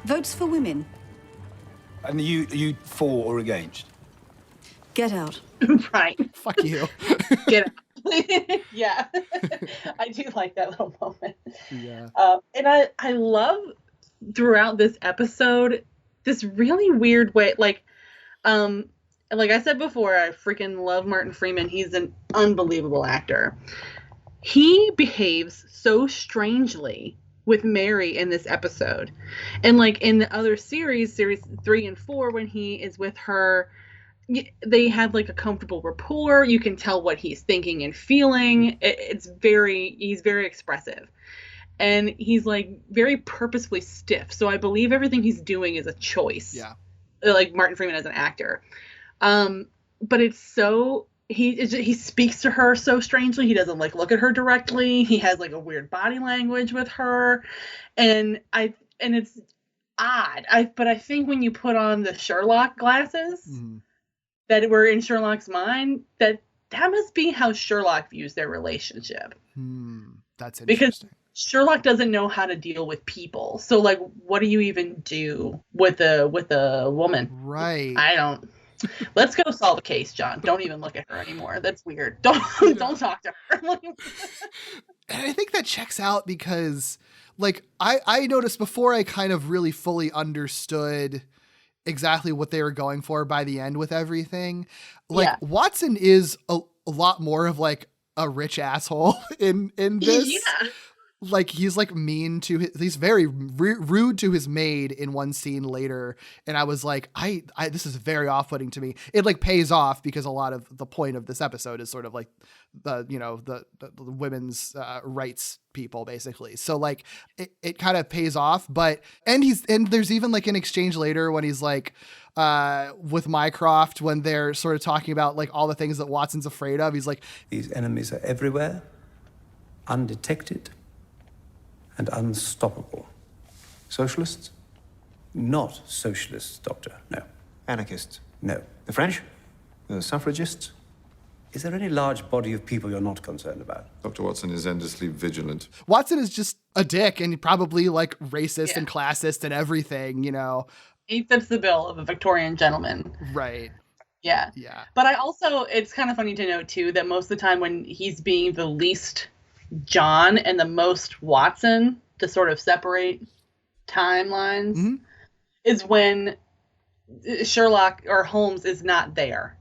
Votes for women. And are you for or against? Get out. Right. Fuck you. Get out. Yeah. I do like that little moment. Yeah. And I love throughout this episode this really weird way, like I said before, I freaking love Martin Freeman. He's an unbelievable actor. He behaves so strangely with Mary in this episode. And like in the other series 3 and 4, when he is with her, they have like a comfortable rapport. You can tell what he's thinking and feeling. He's very expressive. And he's like very purposefully stiff. So I believe everything he's doing is a choice. Yeah. Like Martin Freeman as an actor. But it's so, he speaks to her so strangely. He doesn't like look at her directly. He has like a weird body language with her. And it's odd. But I think when you put on the Sherlock glasses, mm-hmm. that were in Sherlock's mind, that must be how Sherlock views their relationship. That's interesting. Because Sherlock doesn't know how to deal with people. So like, what do you even do with a woman? Right. I don't. Let's go solve a case, John. Don't even look at her anymore. That's weird. Don't talk to her. And I think that checks out because, like, I noticed before I kind of really fully understood exactly what they were going for by the end with everything. Like, Watson is a lot more of like a rich asshole in this. Yeah. Like, he's like mean to he's very rude to his maid in one scene later. And I was like, I this is very off-putting to me. It like pays off because a lot of the point of this episode is sort of like the women's rights people basically. So like it kind of pays off, but, and there's even like an exchange later when he's like, with Mycroft, when they're sort of talking about like all the things that Watson's afraid of. He's like, these enemies are everywhere, undetected, and unstoppable. Socialists? Not socialists, Doctor, no. Anarchists? No. The French? The suffragists? Is there any large body of people you're not concerned about? Dr. Watson is endlessly vigilant. Watson is just a dick and probably like racist and classist and everything, you know. He fits the bill of a Victorian gentleman. Right. Yeah. Yeah. But I also, it's kind of funny to note too that most of the time when he's being the least John and the most Watson, to sort of separate timelines, is when Sherlock or Holmes is not there.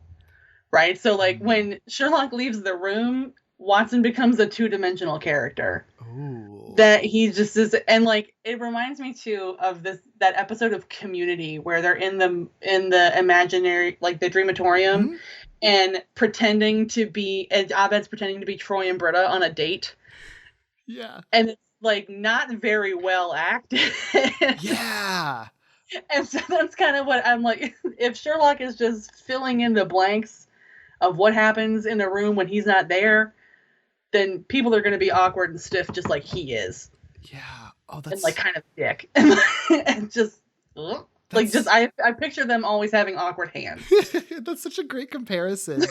Right? So like when Sherlock leaves the room, Watson becomes a two-dimensional character. Ooh. That he just is, and like it reminds me too of that episode of Community where they're in the imaginary, like the dreamatorium, and Abed's pretending to be Troy and Britta on a date. Yeah. And it's like not very well acted. Yeah. And so that's kind of what I'm like, if Sherlock is just filling in the blanks of what happens in the room when he's not there, then people are going to be awkward and stiff just like he is. Yeah. Oh, that's... And like kind of dick. And just... Like, just, I picture them always having awkward hands. That's such a great comparison.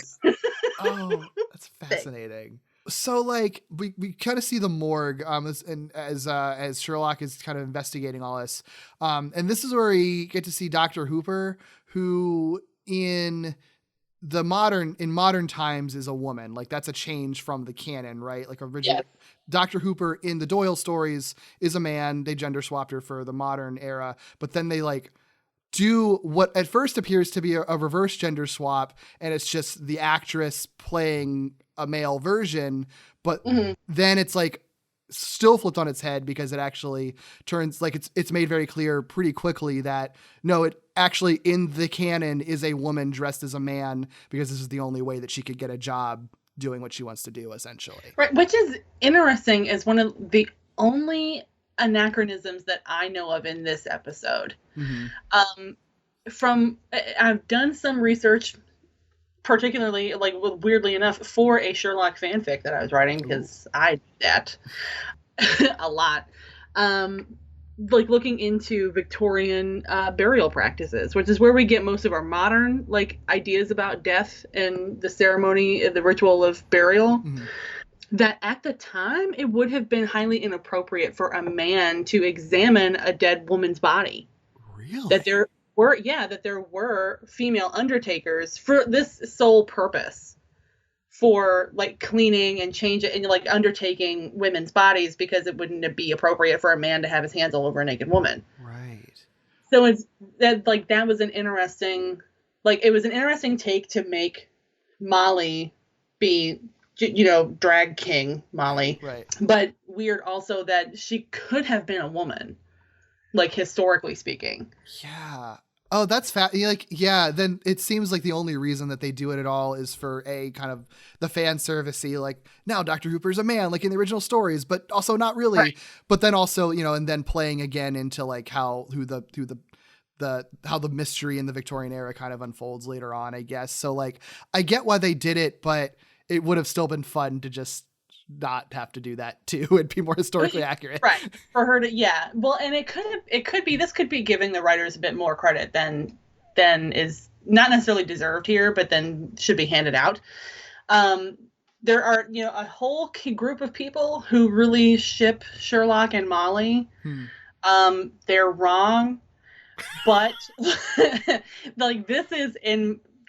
Oh, that's fascinating. So, like, we kind of see the morgue as Sherlock is kind of investigating all this. And this is where we get to see Dr. Hooper, who in modern times is a woman. Like, that's a change from the canon, right? Like, originally, Dr. Hooper in the Doyle stories is a man. They gender swapped her for the modern era, but then they like do what at first appears to be a reverse gender swap, and it's just the actress playing a male version, but then it's like still flipped on its head because it actually turns like it's made very clear pretty quickly that no, it actually in the canon is a woman dressed as a man because this is the only way that she could get a job doing what she wants to do, essentially. Right, which is interesting, is one of the only anachronisms that I know of in this episode. I've done some research, particularly like weirdly enough for a Sherlock fanfic that I was writing, because I do that a lot. Like looking into Victorian burial practices, which is where we get most of our modern like ideas about death and the ceremony, the ritual of burial. That at the time it would have been highly inappropriate for a man to examine a dead woman's body. Really? That there were female undertakers for this sole purpose, for like cleaning and changing and like undertaking women's bodies, because it wouldn't be appropriate for a man to have his hands all over a naked woman. Right. So it's that like that was an interesting take to make Molly be, you know, drag king Molly. Right. But weird also that she could have been a woman, like historically speaking. Yeah. Oh, that's then it seems like the only reason that they do it at all is for a kind of the fan servicey, like now Dr. Hooper's a man, like in the original stories, but also not really. Right. But then also, you know, and then playing again into like how the mystery in the Victorian era kind of unfolds later on, I guess. So like, I get why they did it, but it would have still been fun to just not have to do that too. It'd be more historically accurate. Right. For her to, yeah. Well, and this could be giving the writers a bit more credit than is not necessarily deserved here, but then should be handed out. there are, a whole group of people who really ship Sherlock and Molly. They're wrong, but like this is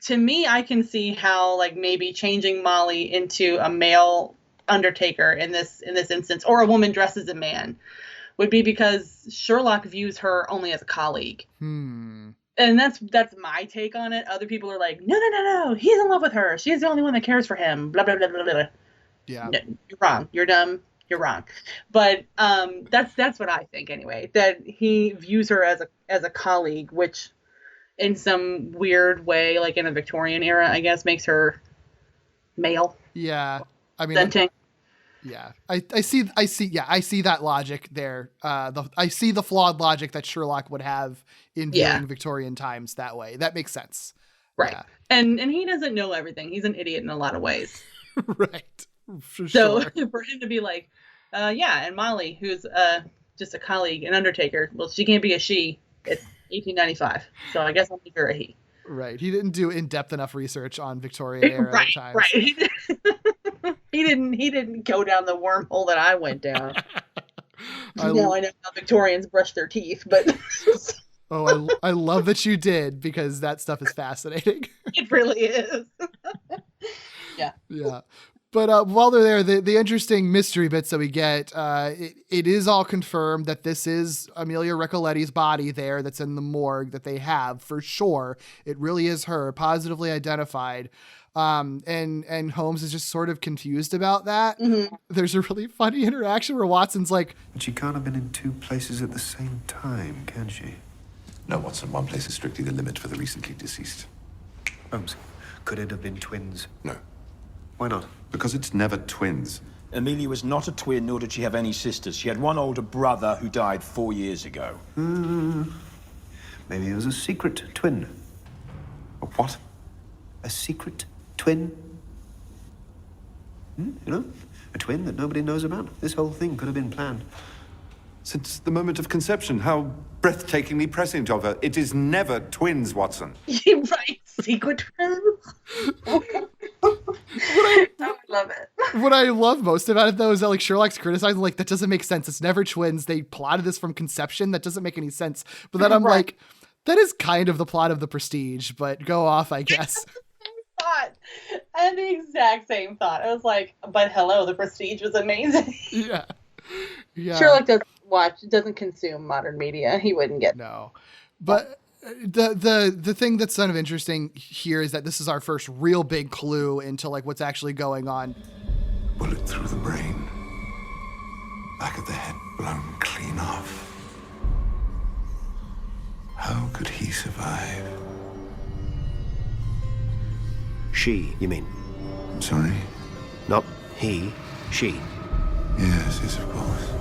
to me, I can see how like maybe changing Molly into a male undertaker in this instance, or a woman dressed as a man, would be because Sherlock views her only as a colleague. And that's my take on it. Other people are like, no, he's in love with her. She's the only one that cares for him. Blah, blah, blah, blah, blah. Yeah. No, you're wrong. You're dumb. You're wrong. But that's what I think anyway, that he views her as a colleague, which in some weird way, like in a Victorian era, I guess, makes her male. Yeah. I mean, Presenting. yeah, I see that logic there. I see the flawed logic that Sherlock would have in viewing Victorian times that way. That makes sense. Right. Yeah. And he doesn't know everything. He's an idiot in a lot of ways. Right. For So sure. for him to be like, and Molly, who's just a colleague, an undertaker, well, she can't be a she. It's 1895. So I guess I'll make her a he. Right. He didn't do in-depth enough research on Victorian era times. Right. He didn't go down the wormhole that I went down. I know how Victorians brush their teeth, but I love that you did, because that stuff is fascinating. It really is. Yeah. Yeah. But while they're there, the interesting mystery bits that we get, it is all confirmed that this is Amelia Recoletti's body there that's in the morgue that they have for sure. It really is her, positively identified. And Holmes is just sort of confused about that. Mm-hmm. There's a really funny interaction where Watson's like, But she can't have been in two places at the same time, can she? No, Watson, one place is strictly the limit for the recently deceased. Holmes, could it have been twins? No. Why not? Because it's never twins. Amelia was not a twin, nor did she have any sisters. She had one older brother who died 4 years ago. Maybe it was a secret twin. A what? A secret twin? You know, a twin that nobody knows about. This whole thing could have been planned. Since the moment of conception, how breathtakingly prescient of her. It is never twins, Watson. You're right. Secret twins. I love it. what I love most about it, though, is that like Sherlock's criticizing, like, that doesn't make sense. It's never twins. They plotted this from conception. That doesn't make any sense. But then I'm like, that is kind of the plot of The Prestige, but go off, I guess. I had the exact same thought. I was like, but hello, The Prestige was amazing. Yeah. Sherlock doesn't consume modern media. He wouldn't get. No. But the thing that's kind of interesting here is that this is our first real big clue into like what's actually going on. Bullet through the brain. Back of the head blown clean off. How could he survive? She, you mean? Sorry? Not he, she. Yes, of course.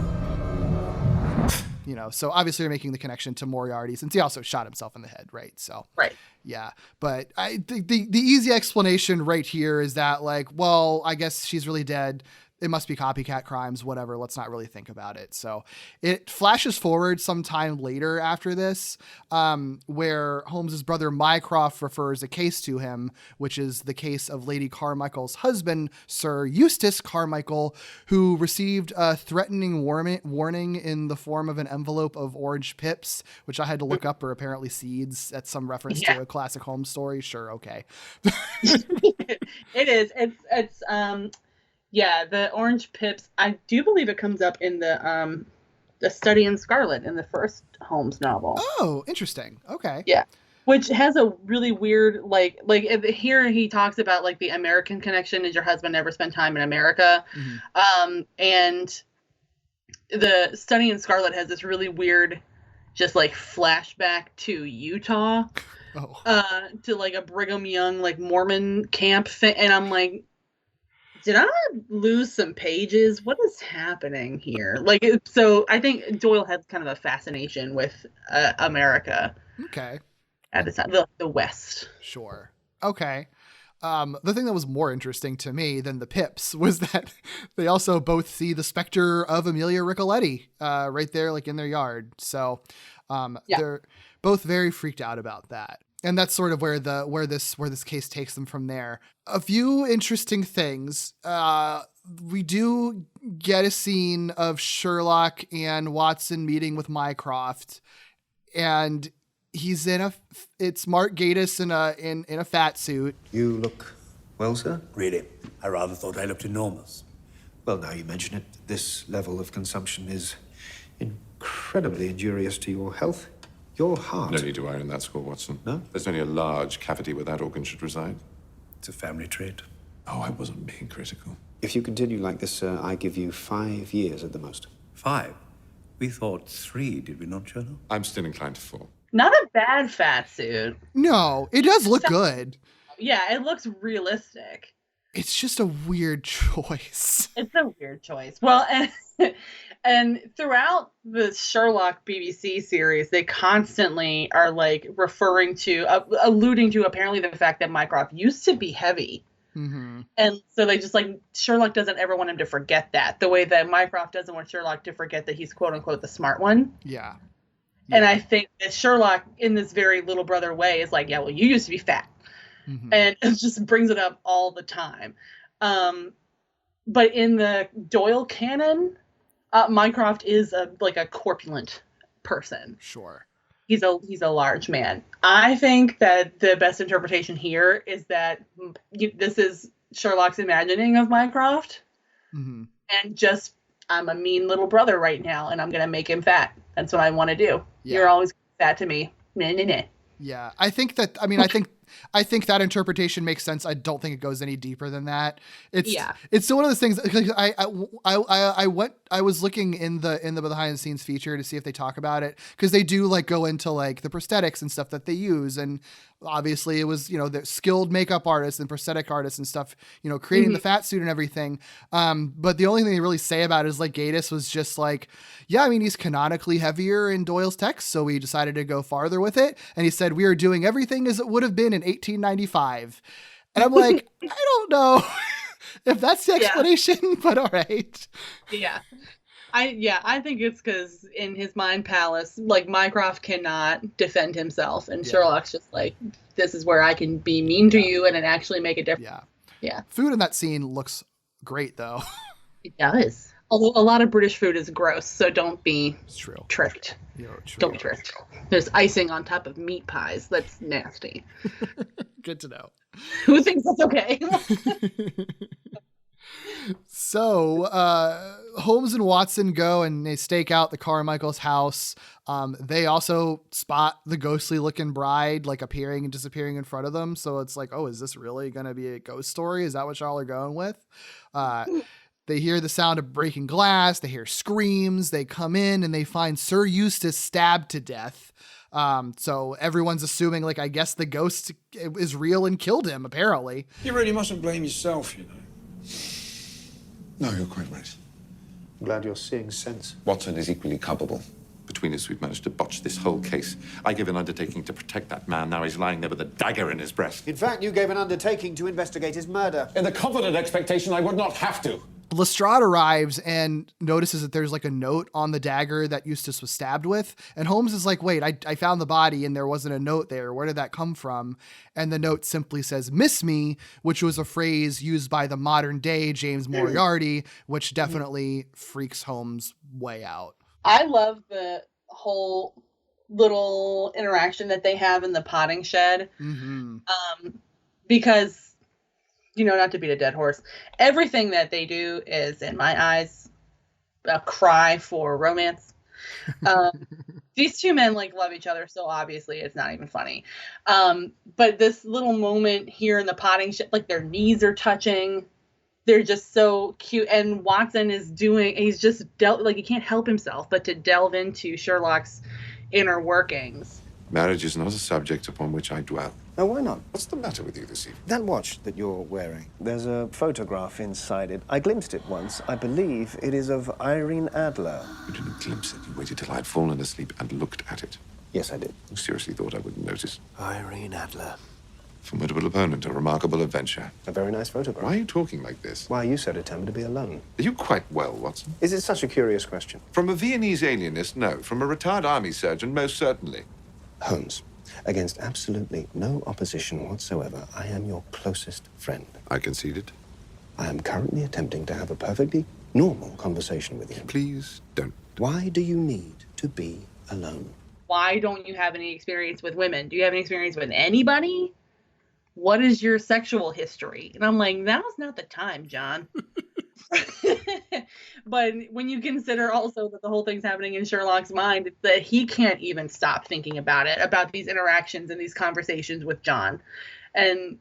You know, so obviously you're making the connection to Moriarty since he also shot himself in the head, right? So, right. Yeah. But I think the easy explanation right here is that like, well, I guess she's really dead. It must be copycat crimes, whatever. Let's not really think about it. So it flashes forward sometime later after this, where Holmes's brother Mycroft refers a case to him, which is the case of Lady Carmichael's husband, Sir Eustace Carmichael, who received a threatening warning in the form of an envelope of orange pips, which I had to look up are apparently seeds. That's some reference to a classic Holmes story. Sure. Okay. It is. It's yeah, the orange pips. I do believe it comes up in the Study in Scarlet in the first Holmes novel. Oh, interesting. Okay. Yeah, which has a really weird like here he talks about like the American connection. Did your husband ever spend time in America? Mm-hmm. And the Study in Scarlet has this really weird, just like flashback to Utah, to like a Brigham Young like Mormon camp thing, and I'm like, did I lose some pages? What is happening here? Like, so I think Doyle had kind of a fascination with America. Okay. At the time, the West. Sure. Okay. The thing that was more interesting to me than the pips was that they also both see the specter of Amelia Recoletti right there, like in their yard. So they're both very freaked out about that. And that's sort of where this case takes them from there. A few interesting things. We do get a scene of Sherlock and Watson meeting with Mycroft, and it's Mark Gatiss in a fat suit. You look well, sir? Really? I rather thought I looked enormous. Well, now you mention it, this level of consumption is incredibly injurious to your health. Your heart. No need to worry on that score, Watson. No? There's only a large cavity where that organ should reside. It's a family trait. Oh, I wasn't being critical. If you continue like this, sir, I give you 5 years at the most. 5? We thought 3, did we not, Sherlock? I'm still inclined to 4. Not a bad fat suit. No, it does look good. Yeah, it looks realistic. It's just a weird choice. It's a weird choice. Well, and throughout the Sherlock BBC series, they constantly are like referring to, alluding to apparently the fact that Mycroft used to be heavy. Mm-hmm. And so they just like, Sherlock doesn't ever want him to forget that, the way that Mycroft doesn't want Sherlock to forget that he's quote unquote the smart one. Yeah. And I think that Sherlock, in this very little brother way, is like, yeah, well, you used to be fat. Mm-hmm. And it just brings it up all the time. But in the Doyle canon, Mycroft is a corpulent person. Sure. He's a large man. I think that the best interpretation here is that this is Sherlock's imagining of Mycroft. Mm-hmm. And just, I'm a mean little brother right now, and I'm going to make him fat. That's what I want to do. Yeah. You're always fat to me. Nah, nah, nah. Yeah, I think that interpretation makes sense. I don't think it goes any deeper than that. It's still one of those things. I was looking in the behind the scenes feature to see if they talk about it, because they do like go into like the prosthetics and stuff that they use, and obviously it was, you know, the skilled makeup artists and prosthetic artists and stuff, you know, creating the fat suit and everything. But the only thing they really say about it is like Gatiss was just like, yeah, I mean, he's canonically heavier in Doyle's text, so we decided to go farther with it. And he said, we are doing everything as it would have been in 1895. And I'm like, I don't know if that's the explanation, but all right. Yeah. I think it's because in his mind palace, like, Mycroft cannot defend himself, and Sherlock's just like, this is where I can be mean to you and then actually make a difference. Yeah. Food in that scene looks great, though. It does. Although a lot of British food is gross, so don't be tricked. Don't be tricked. There's icing on top of meat pies. That's nasty. Good to know. Who thinks that's okay? So Holmes and Watson go and they stake out the Carmichael's house. They also spot the ghostly looking bride like appearing and disappearing in front of them. So it's like, oh, is this really going to be a ghost story? Is that what y'all are going with? They hear the sound of breaking glass. They hear screams. They come in and they find Sir Eustace stabbed to death. So everyone's assuming, like, I guess the ghost is real and killed him, apparently. You really mustn't blame yourself, you know. No, you're quite right. I'm glad you're seeing sense. Watson is equally culpable. Between us, we've managed to botch this whole case. I gave an undertaking to protect that man. Now he's lying there with a dagger in his breast. In fact, you gave an undertaking to investigate his murder. In the confident expectation I would not have to. Lestrade arrives and notices that there's like a note on the dagger that Eustace was stabbed with. And Holmes is like, wait, I found the body and there wasn't a note there. Where did that come from? And the note simply says, miss me, which was a phrase used by the modern day James Moriarty, which definitely freaks Holmes way out. I love the whole little interaction that they have in the potting shed. Because, you know, not to beat a dead horse, everything that they do is, in my eyes, a cry for romance. These two men like love each other, so obviously it's not even funny. But this little moment here in the potting shed, like their knees are touching, they're just so cute. And Watson is he's just he can't help himself but to delve into Sherlock's inner workings. Marriage is not a subject upon which I dwell. Oh, why not? What's the matter with you this evening? That watch that you're wearing. There's a photograph inside it. I glimpsed it once. I believe it is of Irene Adler. You didn't glimpse it. You waited till I'd fallen asleep and looked at it. Yes, I did. You seriously thought I wouldn't notice? Irene Adler. Formidable opponent, a remarkable adventure. A very nice photograph. Why are you talking like this? Why are you so determined to be alone? Are you quite well, Watson? Is it such a curious question? From a Viennese alienist, no. From a retired army surgeon, most certainly. Holmes, Against absolutely no opposition whatsoever, I am your closest friend. I conceded. I am currently attempting to have a perfectly normal conversation with you. Please don't. Why do you need to be alone? Why don't you have any experience with women? Do you have any experience with anybody? What is your sexual history? And I'm like, now's not the time, John. But when you consider also that the whole thing's happening in Sherlock's mind, it's that he can't even stop thinking about it, about these interactions and these conversations with John. And,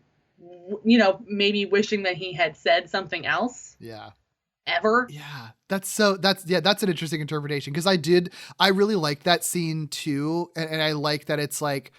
you know, maybe wishing that he had said something else. Yeah. Ever. Yeah. That's an interesting interpretation. Cause I really like that scene too. And I like that it's like,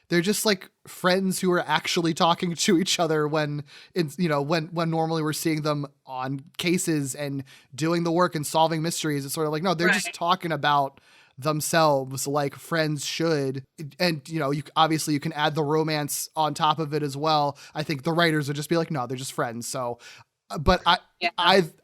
they're just like friends who are actually talking to each other when it's, you know, when normally we're seeing them on cases and doing the work and solving mysteries. It's sort of like, no, they're just talking about themselves like friends should. And, you know, you can add the romance on top of it as well. I think the writers would just be like, no, they're just friends. So, but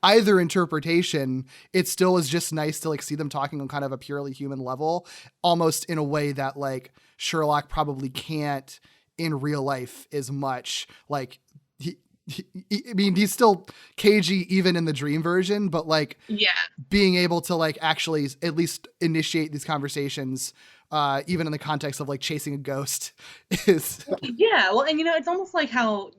either interpretation, it still is just nice to like see them talking on kind of a purely human level, almost in a way that like Sherlock probably can't in real life as much. Like I mean, he's still cagey even in the dream version, but like being able to like actually at least initiate these conversations, even in the context of like chasing a ghost is. Yeah. Well, and you know, it's almost like how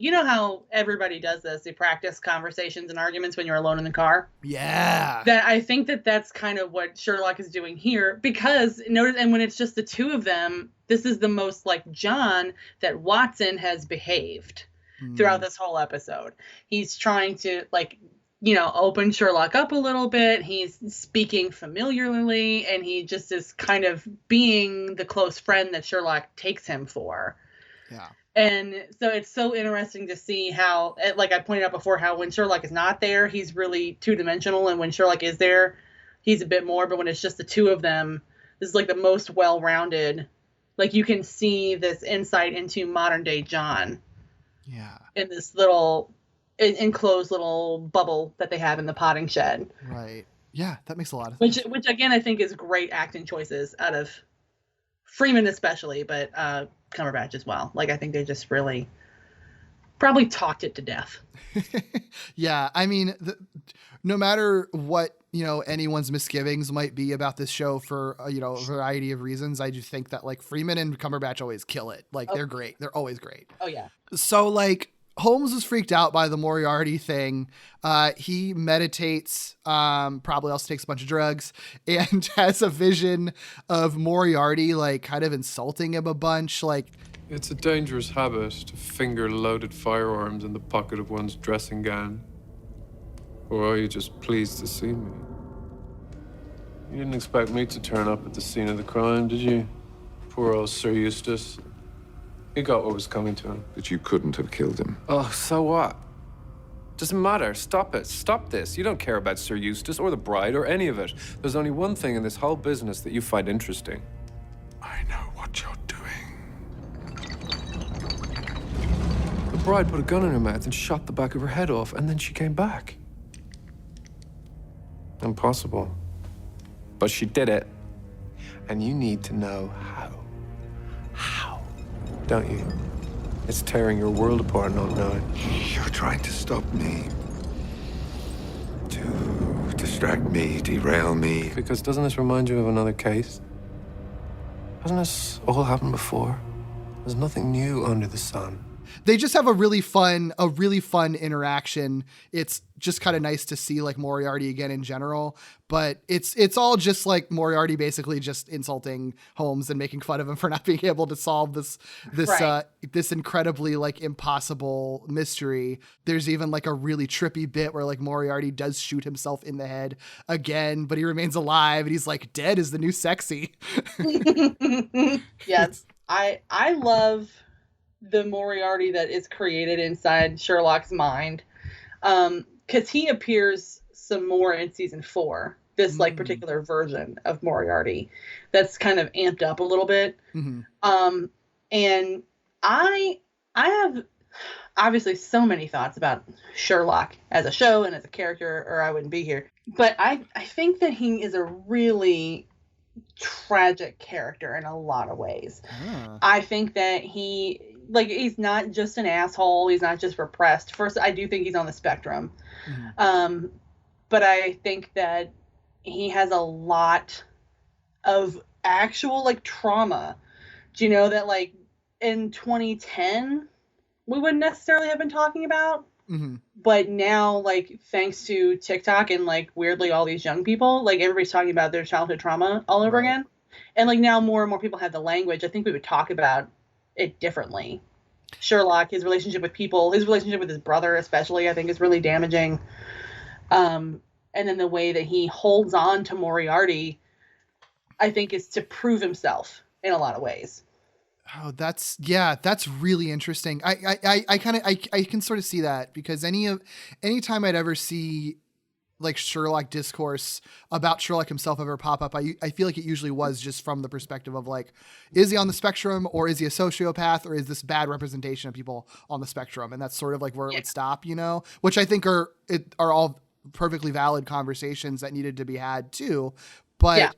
everybody does this. They practice conversations and arguments when you're alone in the car. Yeah. That I think that's kind of what Sherlock is doing here, because notice, and when it's just the two of them, this is the most like John that Watson has behaved throughout this whole episode. He's trying to like, you know, open Sherlock up a little bit. He's speaking familiarly, and he just is kind of being the close friend that Sherlock takes him for. Yeah. And so it's so interesting to see how, like I pointed out before, how when Sherlock is not there, he's really two-dimensional. And when Sherlock is there, he's a bit more. But when it's just the two of them, this is like the most well-rounded. Like you can see this insight into modern day John. Yeah. In this little enclosed little bubble that they have in the potting shed. Right. Yeah, that makes a lot of sense. Which again, I think is great acting choices out of Freeman especially, but Cumberbatch as well. Like I think they just really probably talked it to death. Yeah, I mean, no matter what, you know, anyone's misgivings might be about this show for, you know, a variety of reasons, I just think that like Freeman and Cumberbatch always kill it. Like they're great. They're always great. Oh yeah. So like Holmes is freaked out by the Moriarty thing. He meditates, probably also takes a bunch of drugs, and has a vision of Moriarty like kind of insulting him a bunch. Like, it's a dangerous habit to finger loaded firearms in the pocket of one's dressing gown. Or are you just pleased to see me? You didn't expect me to turn up at the scene of the crime, did you? Poor old Sir Eustace. He got what was coming to him. But you couldn't have killed him. Oh, so what? Doesn't matter. Stop it. Stop this. You don't care about Sir Eustace or the bride or any of it. There's only one thing in this whole business that you find interesting. I know what you're doing. The bride put a gun in her mouth and shot the back of her head off, and then she came back. Impossible. But she did it. And you need to know how. How? Don't you? It's tearing your world apart not knowing. You're trying to stop me. To distract me, derail me. Because doesn't this remind you of another case? Hasn't this all happened before? There's nothing new under the sun. They just have a really fun interaction. It's just kind of nice to see like Moriarty again in general, but it's all just like Moriarty basically just insulting Holmes and making fun of him for not being able to solve this incredibly like impossible mystery. There's even like a really trippy bit where like Moriarty does shoot himself in the head again, but he remains alive and he's like, dead is the new sexy. Yes. I love the Moriarty that is created inside Sherlock's mind, because he appears some more in season 4, this like particular version of Moriarty that's kind of amped up a little bit. And I have obviously so many thoughts about Sherlock as a show and as a character, or I wouldn't be here, but I think that he is a really tragic character in a lot of ways. I think that he's not just an asshole. He's not just repressed. First, I do think he's on the spectrum. But I think that he has a lot of actual like trauma. Do you know that like in 2010 we wouldn't necessarily have been talking about? But now, like, thanks to TikTok and like weirdly all these young people, like everybody's talking about their childhood trauma all over again. And like now more and more people have the language. I think we would talk about it differently. Sherlock, his relationship with people, his relationship with his brother especially, I think is really damaging. And then the way that he holds on to Moriarty, I think, is to prove himself in a lot of ways. Oh, that's really interesting. I can sort of see that, because anytime I'd ever see like Sherlock discourse about Sherlock himself ever pop up, I feel like it usually was just from the perspective of like, is he on the spectrum, or is he a sociopath, or is this bad representation of people on the spectrum? And that's sort of like where it would stop, you know, which I think are all perfectly valid conversations that needed to be had too. But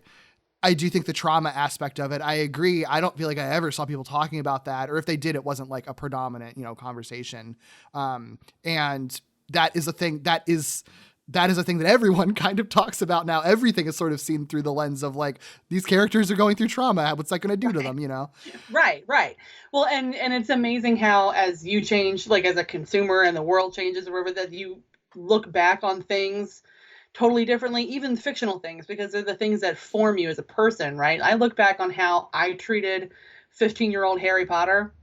I do think the trauma aspect of it, I agree. I don't feel like I ever saw people talking about that, or if they did, it wasn't like a predominant, you know, conversation. And that is a thing that everyone kind of talks about now. Everything is sort of seen through the lens of like, these characters are going through trauma. What's that going to do to them, you know? Right. Well, and it's amazing how, as you change, like as a consumer and the world changes or whatever, that you look back on things totally differently, even fictional things, because they're the things that form you as a person, right? I look back on how I treated 15-year-old Harry Potter.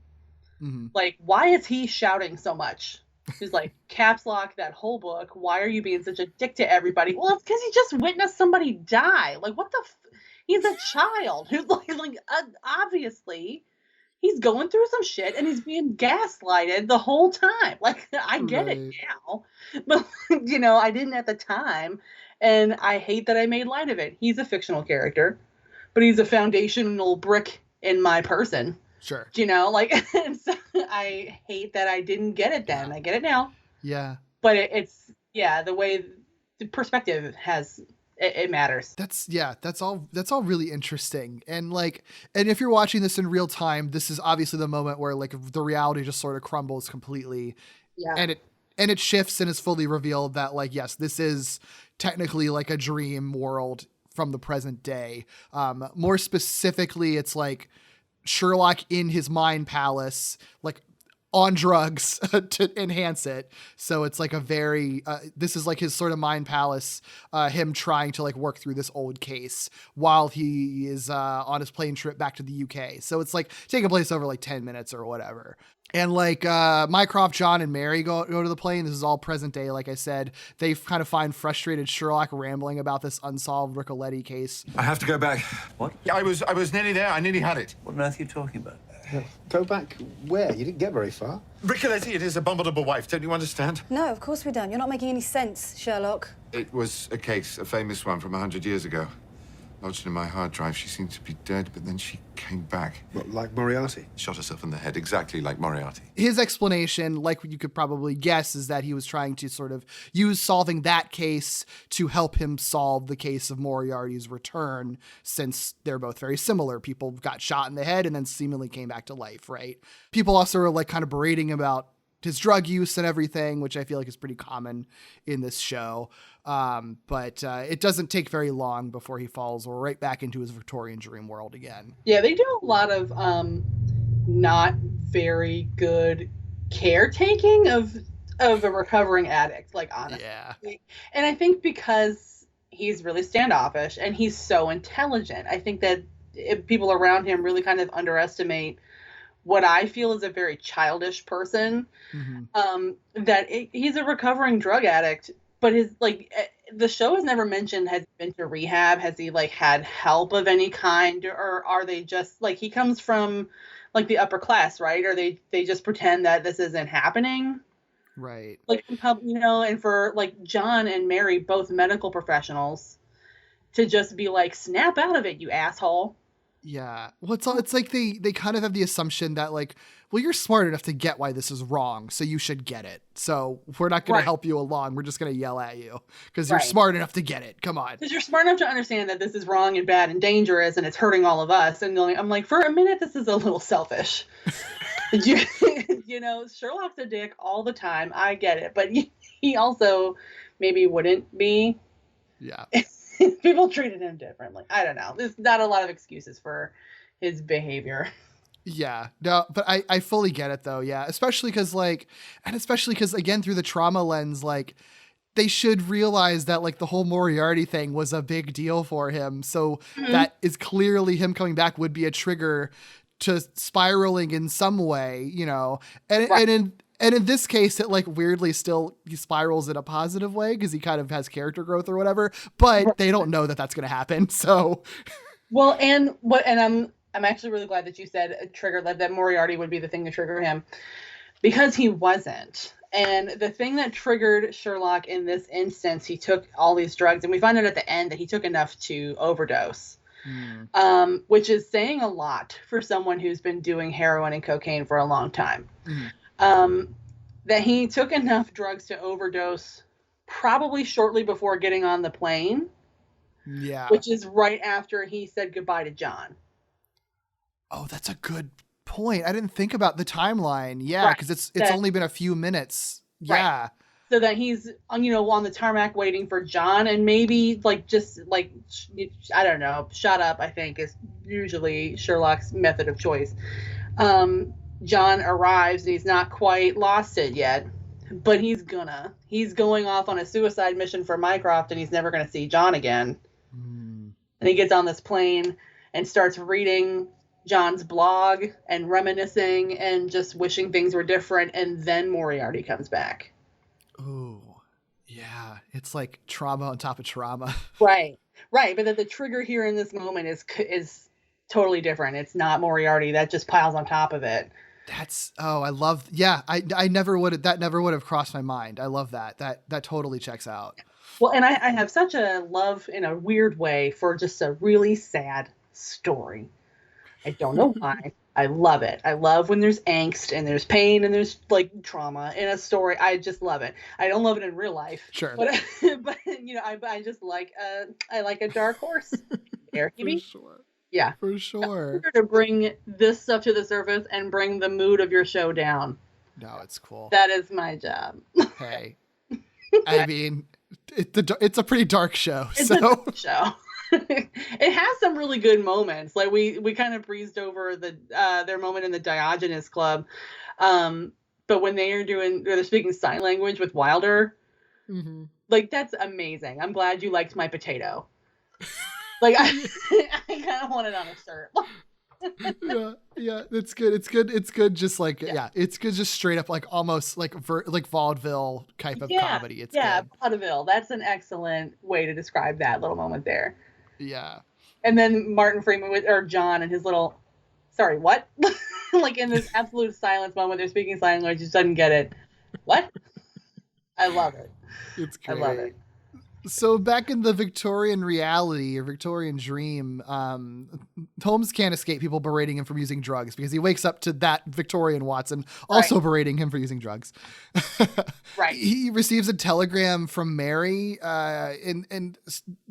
Like, why is he shouting so much? He's like, caps lock that whole book. Why are you being such a dick to everybody? Well, it's because he just witnessed somebody die. Like, what the he's a child who's like obviously he's going through some shit and he's being gaslighted the whole time. Like, I get it now, but you know, I didn't at the time. And I hate that I made light of it. He's a fictional character, but he's a foundational brick in my person. Sure. You know, like, and so I hate that I didn't get it then. I get it now. Yeah. But it's the way the perspective has, it matters. That's all really interesting. And like, and if you're watching this in real time, this is obviously the moment where like the reality just sort of crumbles completely. Yeah. And it shifts and is fully revealed that like, yes, this is technically like a dream world from the present day. More specifically, it's like Sherlock in his mind palace, like on drugs to enhance it. So it's like a very, this is like his sort of mind palace, him trying to like work through this old case while he is on his plane trip back to the UK. So it's like taking place over like 10 minutes or whatever. And like Mycroft, John, and Mary go to the plane. This is all present day. Like I said, they kind of find frustrated Sherlock rambling about this unsolved Ricoletti case. I have to go back. What? Yeah, I was nearly there. I nearly had it. What on earth are you talking about? Go back where? You didn't get very far. Ricoletti and his abominable wife. Don't you understand? No, of course we don't. You're not making any sense, Sherlock. It was a case, a famous one from 100 years ago. Lodged in my hard drive. She seemed to be dead, but then she came back. What, like Moriarty? Shot herself in the head, exactly like Moriarty. His explanation, like you could probably guess, is that he was trying to sort of use solving that case to help him solve the case of Moriarty's return, since they're both very similar. People got shot in the head and then seemingly came back to life, right? People also are like kind of berating about his drug use and everything, which I feel like is pretty common in this show. But it doesn't take very long before he falls right back into his Victorian dream world again. Yeah, they do a lot of not very good caretaking of a recovering addict, like, honestly. Yeah. And I think because he's really standoffish and he's so intelligent, I think that people around him really kind of underestimate what I feel is a very childish person. He's a recovering drug addict, but his the show has never mentioned has he been to rehab, has he like had help of any kind, or are they just like, he comes from like the upper class, right? Or they just pretend that this isn't happening, right? Like, you know, and for like John and Mary, both medical professionals, to just be like, snap out of it, you asshole. Yeah. Well, it's like they kind of have the assumption that like well, you're smart enough to get why this is wrong, so you should get it. So we're not going to help you along. We're just going to yell at you because you're smart enough to get it. Come on. Because you're smart enough to understand that this is wrong and bad and dangerous and it's hurting all of us. And I'm like, for a minute, this is a little selfish. Sherlock's a dick all the time. I get it. But he also maybe wouldn't be. Yeah. People treated him differently. I don't know. There's not a lot of excuses for his behavior. Yeah, no, but I fully get it though. Yeah. Especially because again, through the trauma lens, like they should realize that like the whole Moriarty thing was a big deal for him. So that is clearly him coming back would be a trigger to spiraling in some way, and in this case, it like weirdly still he spirals in a positive way because he kind of has character growth or whatever, but they don't know that that's going to happen. So, well, and I'm actually really glad that you said a trigger that Moriarty would be the thing to trigger him, because he wasn't. And the thing that triggered Sherlock in this instance, he took all these drugs, and we find out at the end that he took enough to overdose. Which is saying a lot for someone who's been doing heroin and cocaine for a long time. That he took enough drugs to overdose probably shortly before getting on the plane. Yeah. Which is right after he said goodbye to John. Oh, that's a good point. I didn't think about the timeline. Yeah, because it's only been a few minutes. Yeah. Right. So that he's, on the tarmac waiting for John, and maybe I don't know, shut up, I think is usually Sherlock's method of choice. John arrives and he's not quite lost it yet, but he's going off on a suicide mission for Mycroft, and he's never going to see John again. And he gets on this plane and starts reading John's blog and reminiscing and just wishing things were different. And then Moriarty comes back. Oh, yeah. It's like trauma on top of trauma. Right. But the trigger here in this moment is totally different. It's not Moriarty. That just piles on top of it. I never would have crossed my mind. I love that. That totally checks out. Well, and I have such a love in a weird way for just a really sad story. I don't know why. I love it. I love when there's angst and there's pain and there's like trauma in a story. I just love it. I don't love it in real life. Sure. But I just like a dark horse. There he be. Sure. Yeah. For sure. To bring this stuff to the surface and bring the mood of your show down. No, it's cool. That is my job. Hey. I mean, it's a pretty dark show. It's a dark show. It has some really good moments. Like we kind of breezed over their moment in the Diogenes Club, but when they're speaking sign language with Wilder, like that's amazing. I'm glad you liked my potato. Like I kind of want it on a shirt. yeah, it's good. It's good. Just like it's good. Just straight up like almost like vaudeville type of comedy. It's good. Vaudeville. That's an excellent way to describe that little moment there. Yeah. And then Martin Freeman or John and his little, sorry, what? Like in this absolute silence moment, they're speaking sign language, just doesn't get it. What? I love it. It's great. I love it. So back in the Victorian reality or Victorian dream, Holmes can't escape people berating him for using drugs because he wakes up to that Victorian Watson also berating him for using drugs. Right. He receives a telegram from Mary, and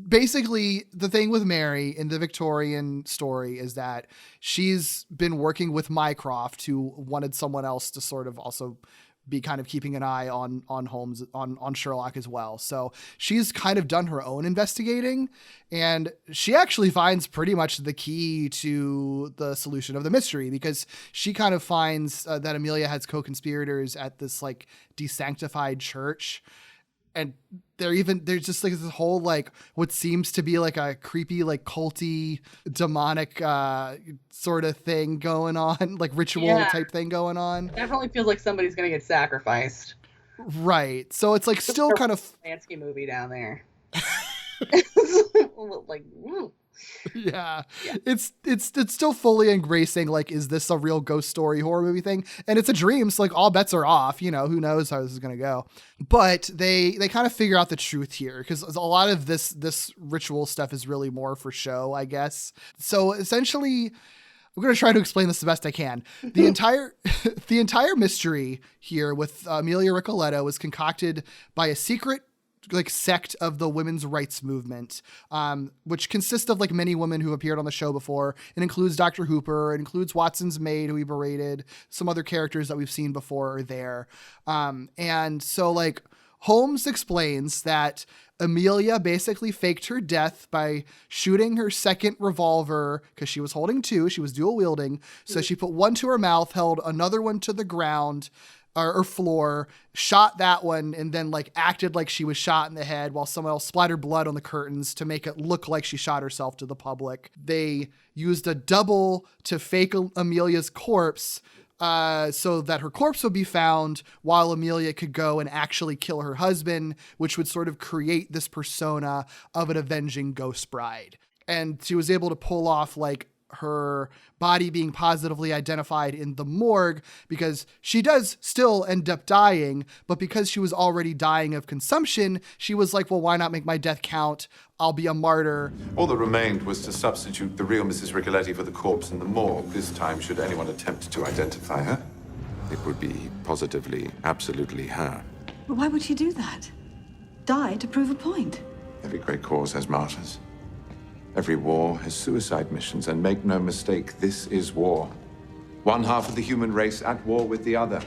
basically the thing with Mary in the Victorian story is that she's been working with Mycroft, who wanted someone else to sort of also be kind of keeping an eye on Holmes, on Sherlock as well. So she's kind of done her own investigating, and she actually finds pretty much the key to the solution of the mystery, because she kind of finds that Amelia has co-conspirators at this like desanctified church. And there's just like this whole, like what seems to be like a creepy, like culty, demonic sort of thing going on, like ritual type thing going on. Definitely feels like somebody's going to get sacrificed. Right. So it's like still kind of fancy movie down there. Like, yeah. It's still fully embracing, like, is this a real ghost story horror movie thing? And it's a dream, so like all bets are off, who knows how this is going to go. But they kind of figure out the truth here, because a lot of this ritual stuff is really more for show, I guess. So essentially I'm going to try to explain this the best I can. The entire mystery here with Amelia Ricoletto was concocted by a secret sect of the women's rights movement, which consists of many women who appeared on the show before. It includes Dr. Hooper. It includes Watson's maid, who we berated. Some other characters that we've seen before are there. And so Holmes explains that Amelia basically faked her death by shooting her second revolver because she was holding two. She was dual wielding. So she put one to her mouth, held another one to the ground or floor, shot that one, and then acted like she was shot in the head while someone else splattered blood on the curtains to make it look like she shot herself to the public. They used a double to fake Amelia's corpse so that her corpse would be found while Amelia could go and actually kill her husband, which would sort of create this persona of an avenging ghost bride. And she was able to pull off her body being positively identified in the morgue because she does still end up dying, but because she was already dying of consumption, she was like, well, why not make my death count? I'll be a martyr. All that remained was to substitute the real Mrs. Ricoletti for the corpse in the morgue. This time, should anyone attempt to identify her, it would be positively, absolutely her. But why would she do that? Die to prove a point? Every great cause has martyrs. Every war has suicide missions, and make no mistake, this is war. One half of the human race at war with the other.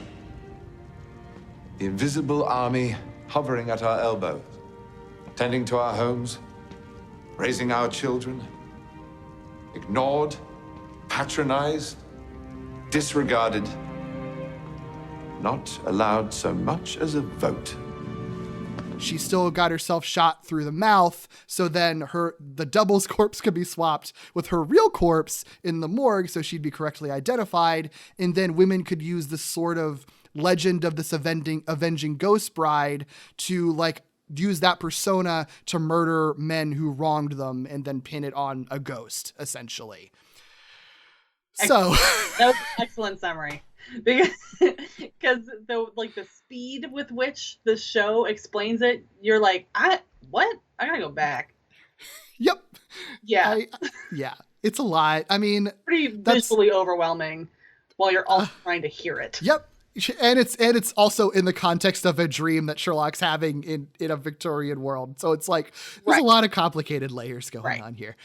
The invisible army hovering at our elbows, tending to our homes, raising our children, ignored, patronized, disregarded, not allowed so much as a vote. She still got herself shot through the mouth, so then the double's corpse could be swapped with her real corpse in the morgue, so she'd be correctly identified, and then women could use this sort of legend of this avenging ghost bride to use that persona to murder men who wronged them and then pin it on a ghost, essentially. So that was an excellent summary. Because the speed with which the show explains it, you're like, what? I gotta go back. Yep. Yeah. Yeah. It's a lot. I mean, pretty visually overwhelming while you're also trying to hear it. Yep. And it's also in the context of a dream that Sherlock's having in a Victorian world. So it's there's a lot of complicated layers going on here.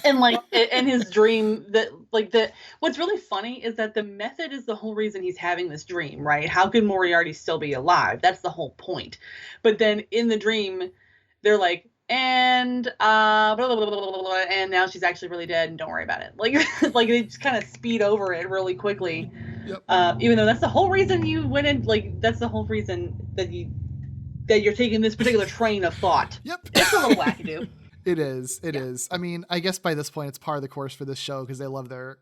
And in his dream what's really funny is that the method is the whole reason he's having this dream, right? How could Moriarty still be alive? That's the whole point. But then in the dream, they're like, and blah, blah, blah, blah, blah, blah, and now she's actually really dead and don't worry about it. They just kind of speed over it really quickly. Yep. Even though that's the whole reason you went in, that's the whole reason that you're taking this particular train of thought. Yep. It's a little wackadoo. It is. It is. I mean, I guess by this point it's par of the course for this show because they love their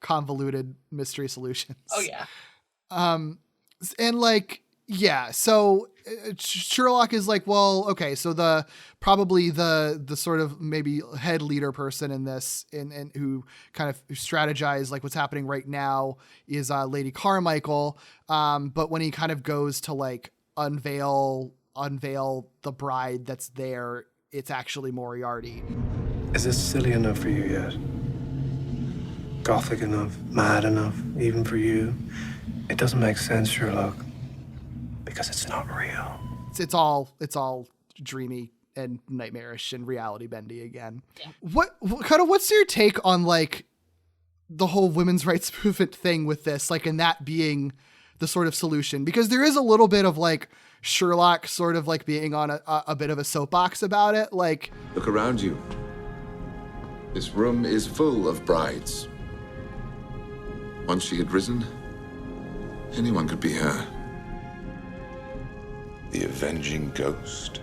convoluted mystery solutions. Oh yeah. And yeah, so Sherlock is well, okay, so the sort of maybe head leader person in this and who kind of strategize what's happening right now is Lady Carmichael. But when he kind of goes to unveil the bride that's there, it's actually Moriarty. Is this silly enough for you yet? Gothic enough? Mad enough? Even for you? It doesn't make sense, Sherlock. Because it's not real. It's all dreamy and nightmarish and reality bendy again. Yeah. What's your take on the whole women's rights movement thing with this, and that being the sort of solution? Because there is a little bit of Sherlock sort of being on a bit of a soapbox about it. Look around you. This room is full of brides. Once she had risen, anyone could be her. The avenging ghost.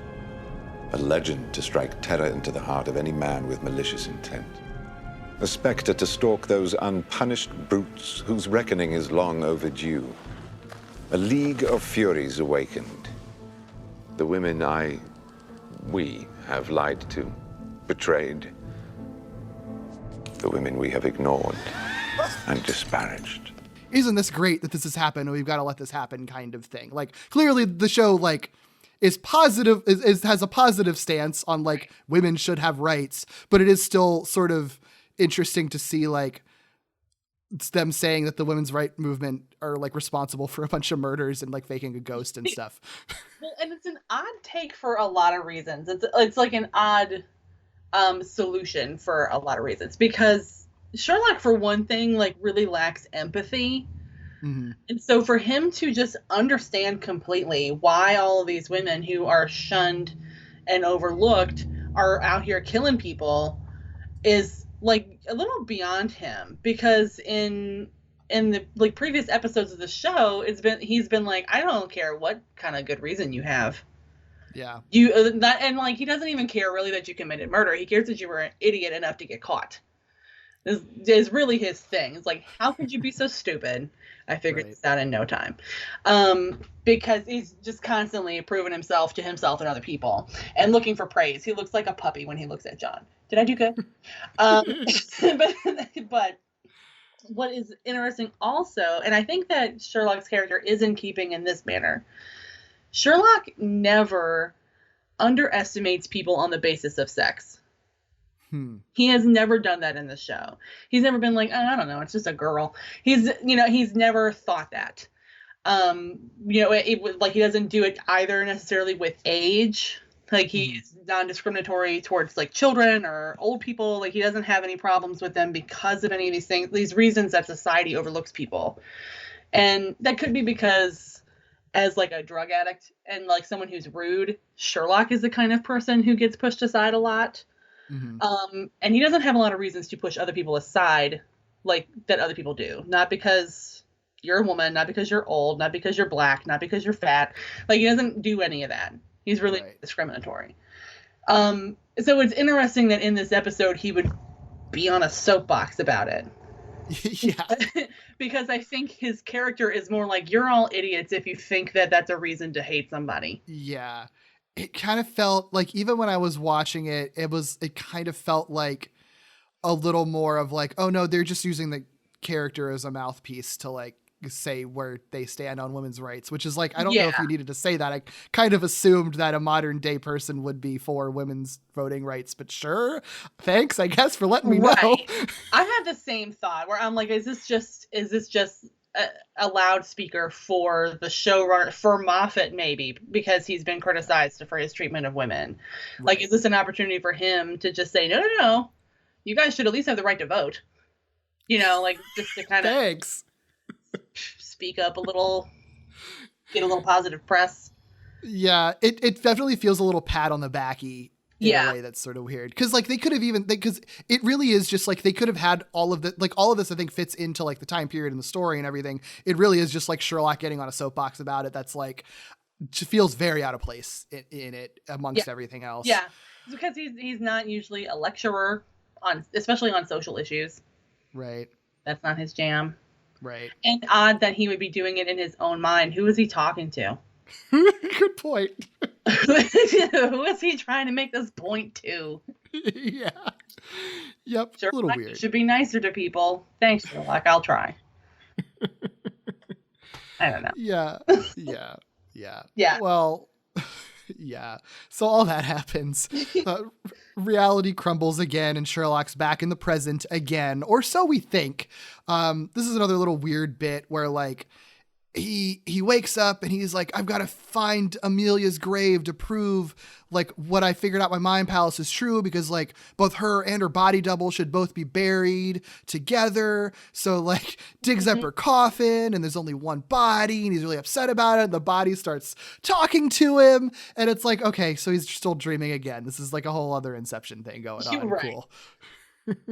A legend to strike terror into the heart of any man with malicious intent. A specter to stalk those unpunished brutes whose reckoning is long overdue. A league of furies awakened. The women we have lied to, betrayed. The women we have ignored and disparaged. Isn't this great that this has happened? We've got to let this happen kind of thing. Clearly the show is positive, has a positive stance on women should have rights, but it is still sort of interesting to see it's them saying that the women's right movement are like responsible for a bunch of murders and like faking a ghost and stuff. Well, and it's an odd take for a lot of reasons. It's like an odd solution for a lot of reasons, because Sherlock, for one thing, like really lacks empathy. Mm-hmm. And so for him to just understand completely why all of these women who are shunned and overlooked are out here killing people is like a little beyond him, because in the like previous episodes of the show, he's been like, I don't care what kind of good reason you have. Yeah. And like he doesn't even care really that you committed murder. He cares that you were an idiot enough to get caught. This is really his thing. It's like, how could you be so stupid? I figured this out in no time. Because he's just constantly proving himself to himself and other people and looking for praise. He looks like a puppy when he looks at John. Did I do good? But what is interesting also, and I think that Sherlock's character is in keeping in this manner, Sherlock never underestimates people on the basis of sex. He has never done that in the show. He's never been like, oh, I don't know, it's just a girl. He's never thought that. Like he doesn't do it either necessarily with age. Like he's non-discriminatory towards like children or old people. Like he doesn't have any problems with them because of any of these things, these reasons that society overlooks people. And that could be because as like a drug addict and like someone who's rude, Sherlock is the kind of person who gets pushed aside a lot. Mm-hmm. And he doesn't have a lot of reasons to push other people aside like that other people do. Not because you're a woman, not because you're old, not because you're black, not because you're fat. Like he doesn't do any of that. He's really discriminatory. So it's interesting that in this episode he would be on a soapbox about it. Yeah. Because I think his character is more like, you're all idiots if you think that that's a reason to hate somebody. Yeah. It kind of felt like, even when I was watching it, it kind of felt like a little more of like, oh no, they're just using the character as a mouthpiece to like say where they stand on women's rights, which is like, I don't know if you needed to say that. I kind of assumed that a modern day person would be for women's voting rights, but sure. Thanks, I guess, for letting me know. I had the same thought where I'm like, is this just a loudspeaker for the showrunner, for Moffat, maybe because he's been criticized for his treatment of women. Right. Like, is this an opportunity for him to just say, no, you guys should at least have the right to vote? Like just to kind of speak up a little, get a little positive press. Yeah, it definitely feels a little pat on the backy in a way that's sort of weird. Because like they could have because it really is just like they could have had all of this I think fits into like the time period and the story and everything. It really is just like Sherlock getting on a soapbox about it. That's like, feels very out of place in it amongst everything else. Yeah, because he's not usually a lecturer especially on social issues. Right. That's not his jam. Right. And odd that he would be doing it in his own mind. Who is he talking to? Good point. Who is he trying to make this point to? Yeah. Yep. Sure, a little weird. Should be nicer to people. Thanks, Sherlock. I'll try. I don't know. Yeah. Yeah. Well, yeah. So all that happens. Reality crumbles again, and Sherlock's back in the present again, or so we think. This is another little weird bit where like he wakes up and he's like, I've got to find Amelia's grave to prove like what I figured out my mind palace is true, because like both her and her body double should both be buried together. So like digs up her coffin and there's only one body and he's really upset about it. The body starts talking to him and it's like, okay, so he's still dreaming again. This is like a whole other Inception thing going on. Right. Cool.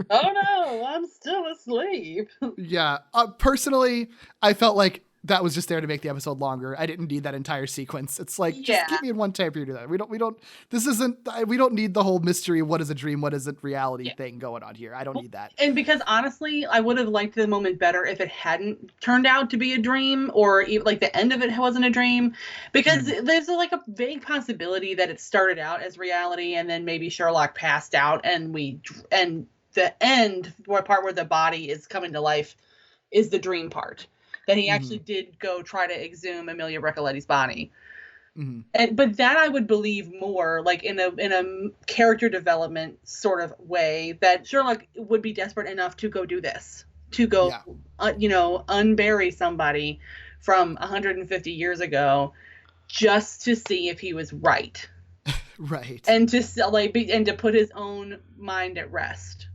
Oh no, I'm still asleep. Yeah. Personally, I felt like that was just there to make the episode longer. I didn't need that entire sequence. It's like, just keep me in one time period of that. We don't need the whole mystery. What is a dream? What isn't reality thing going on here? I don't need that. And because honestly, I would have liked the moment better if it hadn't turned out to be a dream, or even like the end of it wasn't a dream, because there's like a vague possibility that it started out as reality and then maybe Sherlock passed out and the end, part where the body is coming to life, is the dream part. That he actually did go try to exhume Amelia Recoletti's body. But that I would believe more like in a character development sort of way, that Sherlock would be desperate enough to go do this. to go, unbury somebody from 150 years ago just to see if he was right. Right. And to put his own mind at rest,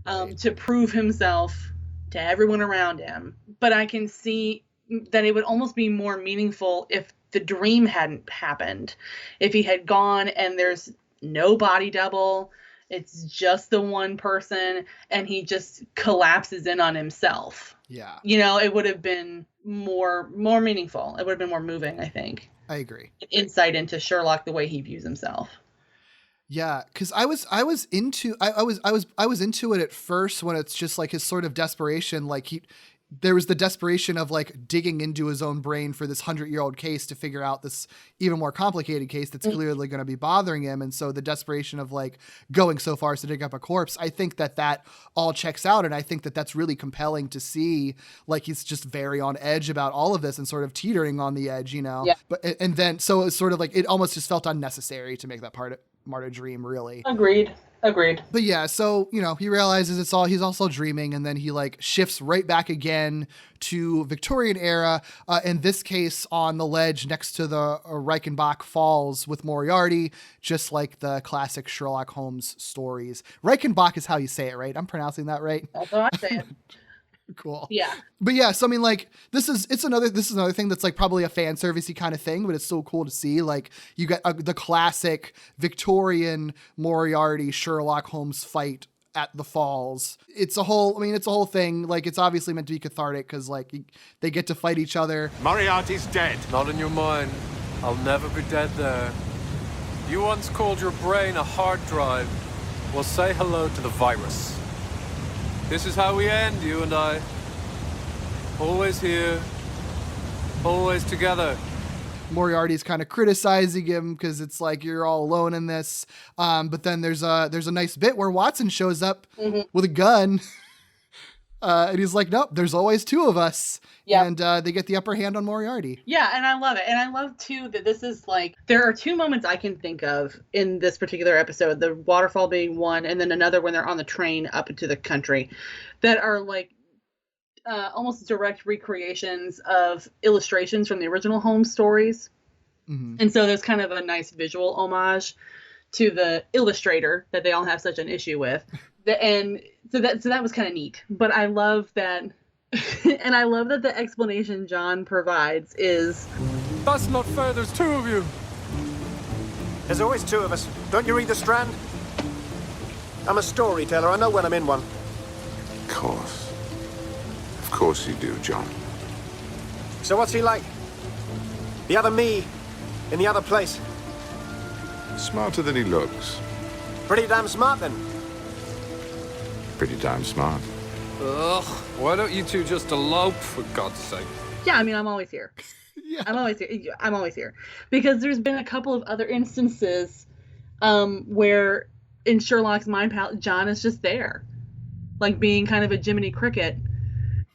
to prove himself to everyone around him. But I can see that it would almost be more meaningful if the dream hadn't happened, if he had gone and there's no body double, it's just the one person, and he just collapses in on himself. Yeah. It would have been more meaningful. It would have been more moving, I think. I agree. Insight into Sherlock, the way he views himself. Yeah, because I was into it at first when it's just like his sort of desperation, like there was the desperation of like digging into his own brain for this 100-year-old case to figure out this even more complicated case that's clearly going to be bothering him. And so the desperation of like going so far as to dig up a corpse, I think that all checks out. And I think that that's really compelling to see, like he's just very on edge about all of this and sort of teetering on the edge, Yeah. But, and then, so it's sort of like, it almost just felt unnecessary to make that part a dream, really. Agreed. But yeah, so, he realizes he's also dreaming, and then he like shifts right back again to Victorian era, in this case on the ledge next to the Reichenbach Falls with Moriarty, just like the classic Sherlock Holmes stories. Reichenbach is how you say it, right? I'm pronouncing that right? That's how I say it. Cool. Yeah. But yeah, so I mean, like, this is another thing that's like probably a fan servicey kind of thing, but it's so cool to see. Like, you get the classic Victorian Moriarty Sherlock Holmes fight at the falls. It's a whole thing. Like, it's obviously meant to be cathartic because like they get to fight each other. Moriarty's dead. Not in your mind. I'll never be dead there. You once called your brain a hard drive. Well, say hello to the virus. This is how we end, you and I. Always here, always together. Moriarty's kind of criticizing him because it's like you're all alone in this. But then there's a nice bit where Watson shows up with a gun, and he's like, "Nope, there's always two of us." Yeah. And they get the upper hand on Moriarty. Yeah, and I love it. And I love too that this is like, there are two moments I can think of in this particular episode, the waterfall being one, and then another when they're on the train up into the country, that are like almost direct recreations of illustrations from the original Holmes stories. And so there's kind of a nice visual homage to the illustrator that they all have such an issue with. And so that was kind of neat. But I love that. And I love that the explanation John provides is, that's not fair, there's two of you. There's always two of us. Don't you read The Strand? I'm a storyteller. I know when I'm in one. Of course. Of course you do, John. So what's he like? The other me, in the other place. Smarter than he looks. Pretty damn smart, then. Pretty damn smart. Ugh, why don't you two just elope, for God's sake? Yeah, I mean, I'm always here. Yeah. I'm always here. Because there's been a couple of other instances where in Sherlock's mind palette, John is just there. Like being kind of a Jiminy Cricket.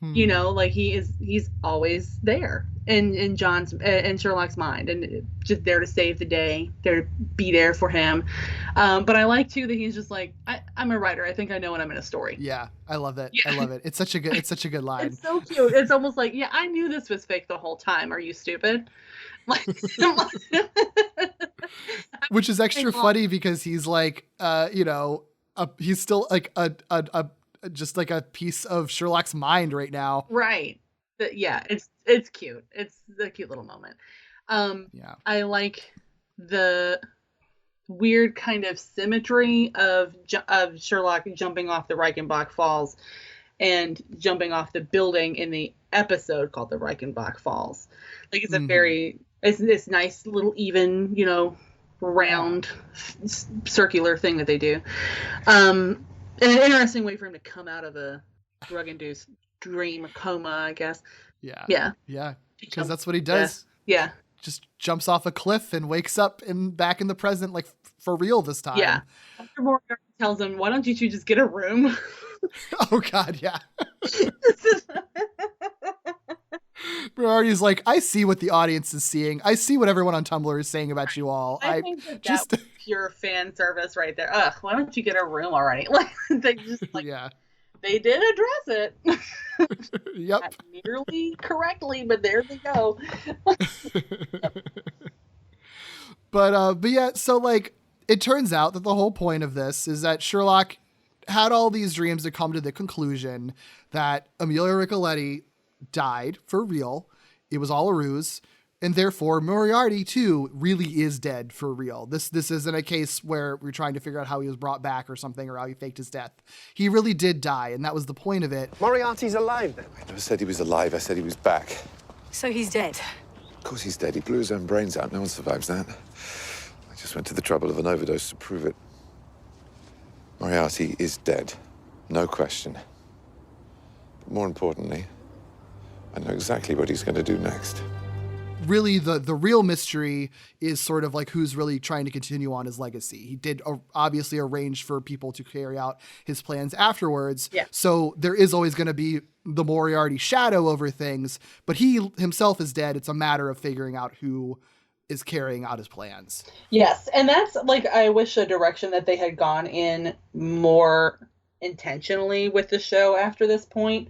Like he's always there in Sherlock's mind, and just there to save the day, there to be there for him. But I like too that he's just like, I'm a writer. I think I know when I'm in a story. Yeah, I love that. Yeah. I love it. It's such a good line. It's so cute. It's almost like, yeah, I knew this was fake the whole time. Are you stupid? Like, which is extra funny because he's like, he's still like a just like a piece of Sherlock's mind right now. Right. Yeah, it's cute. It's a cute little moment. Yeah. I like the weird kind of symmetry of Sherlock jumping off the Reichenbach Falls and jumping off the building in the episode called the Reichenbach Falls. Like it's a very, it's this nice little even, round circular thing that they do. And an interesting way for him to come out of a drug-induced dream coma, I guess. Yeah. Yeah. Yeah. Because that's what he does. Yeah. Just jumps off a cliff and wakes up back in the present, like for real this time. Yeah. After Moriarty tells him, why don't you two just get a room? Oh, God, yeah. Moriarty's like, I see what the audience is seeing. I see what everyone on Tumblr is saying about you all. I think that was pure fan service right there. Ugh, why don't you get a room already? Like, they just like, yeah. They did address it. Yep. Not nearly correctly, but there they go. But yeah, so like it turns out that the whole point of this is that Sherlock had all these dreams to come to the conclusion that Amelia Ricoletti died for real. It was all a ruse. And therefore, Moriarty, too, really is dead for real. This isn't a case where we're trying to figure out how he was brought back or something, or how he faked his death. He really did die, and that was the point of it. Moriarty's alive, then? I never said he was alive. I said he was back. So he's dead. Of course he's dead. He blew his own brains out. No one survives that. I just went to the trouble of an overdose to prove it. Moriarty is dead. No question. But more importantly, I know exactly what he's going to do next. Really, the real mystery is sort of like who's really trying to continue on his legacy. He did obviously arrange for people to carry out his plans afterwards. Yeah. So there is always going to be the Moriarty shadow over things, but he himself is dead. It's a matter of figuring out who is carrying out his plans. Yes, and that's like, I wish a direction that they had gone in more intentionally with the show after this point.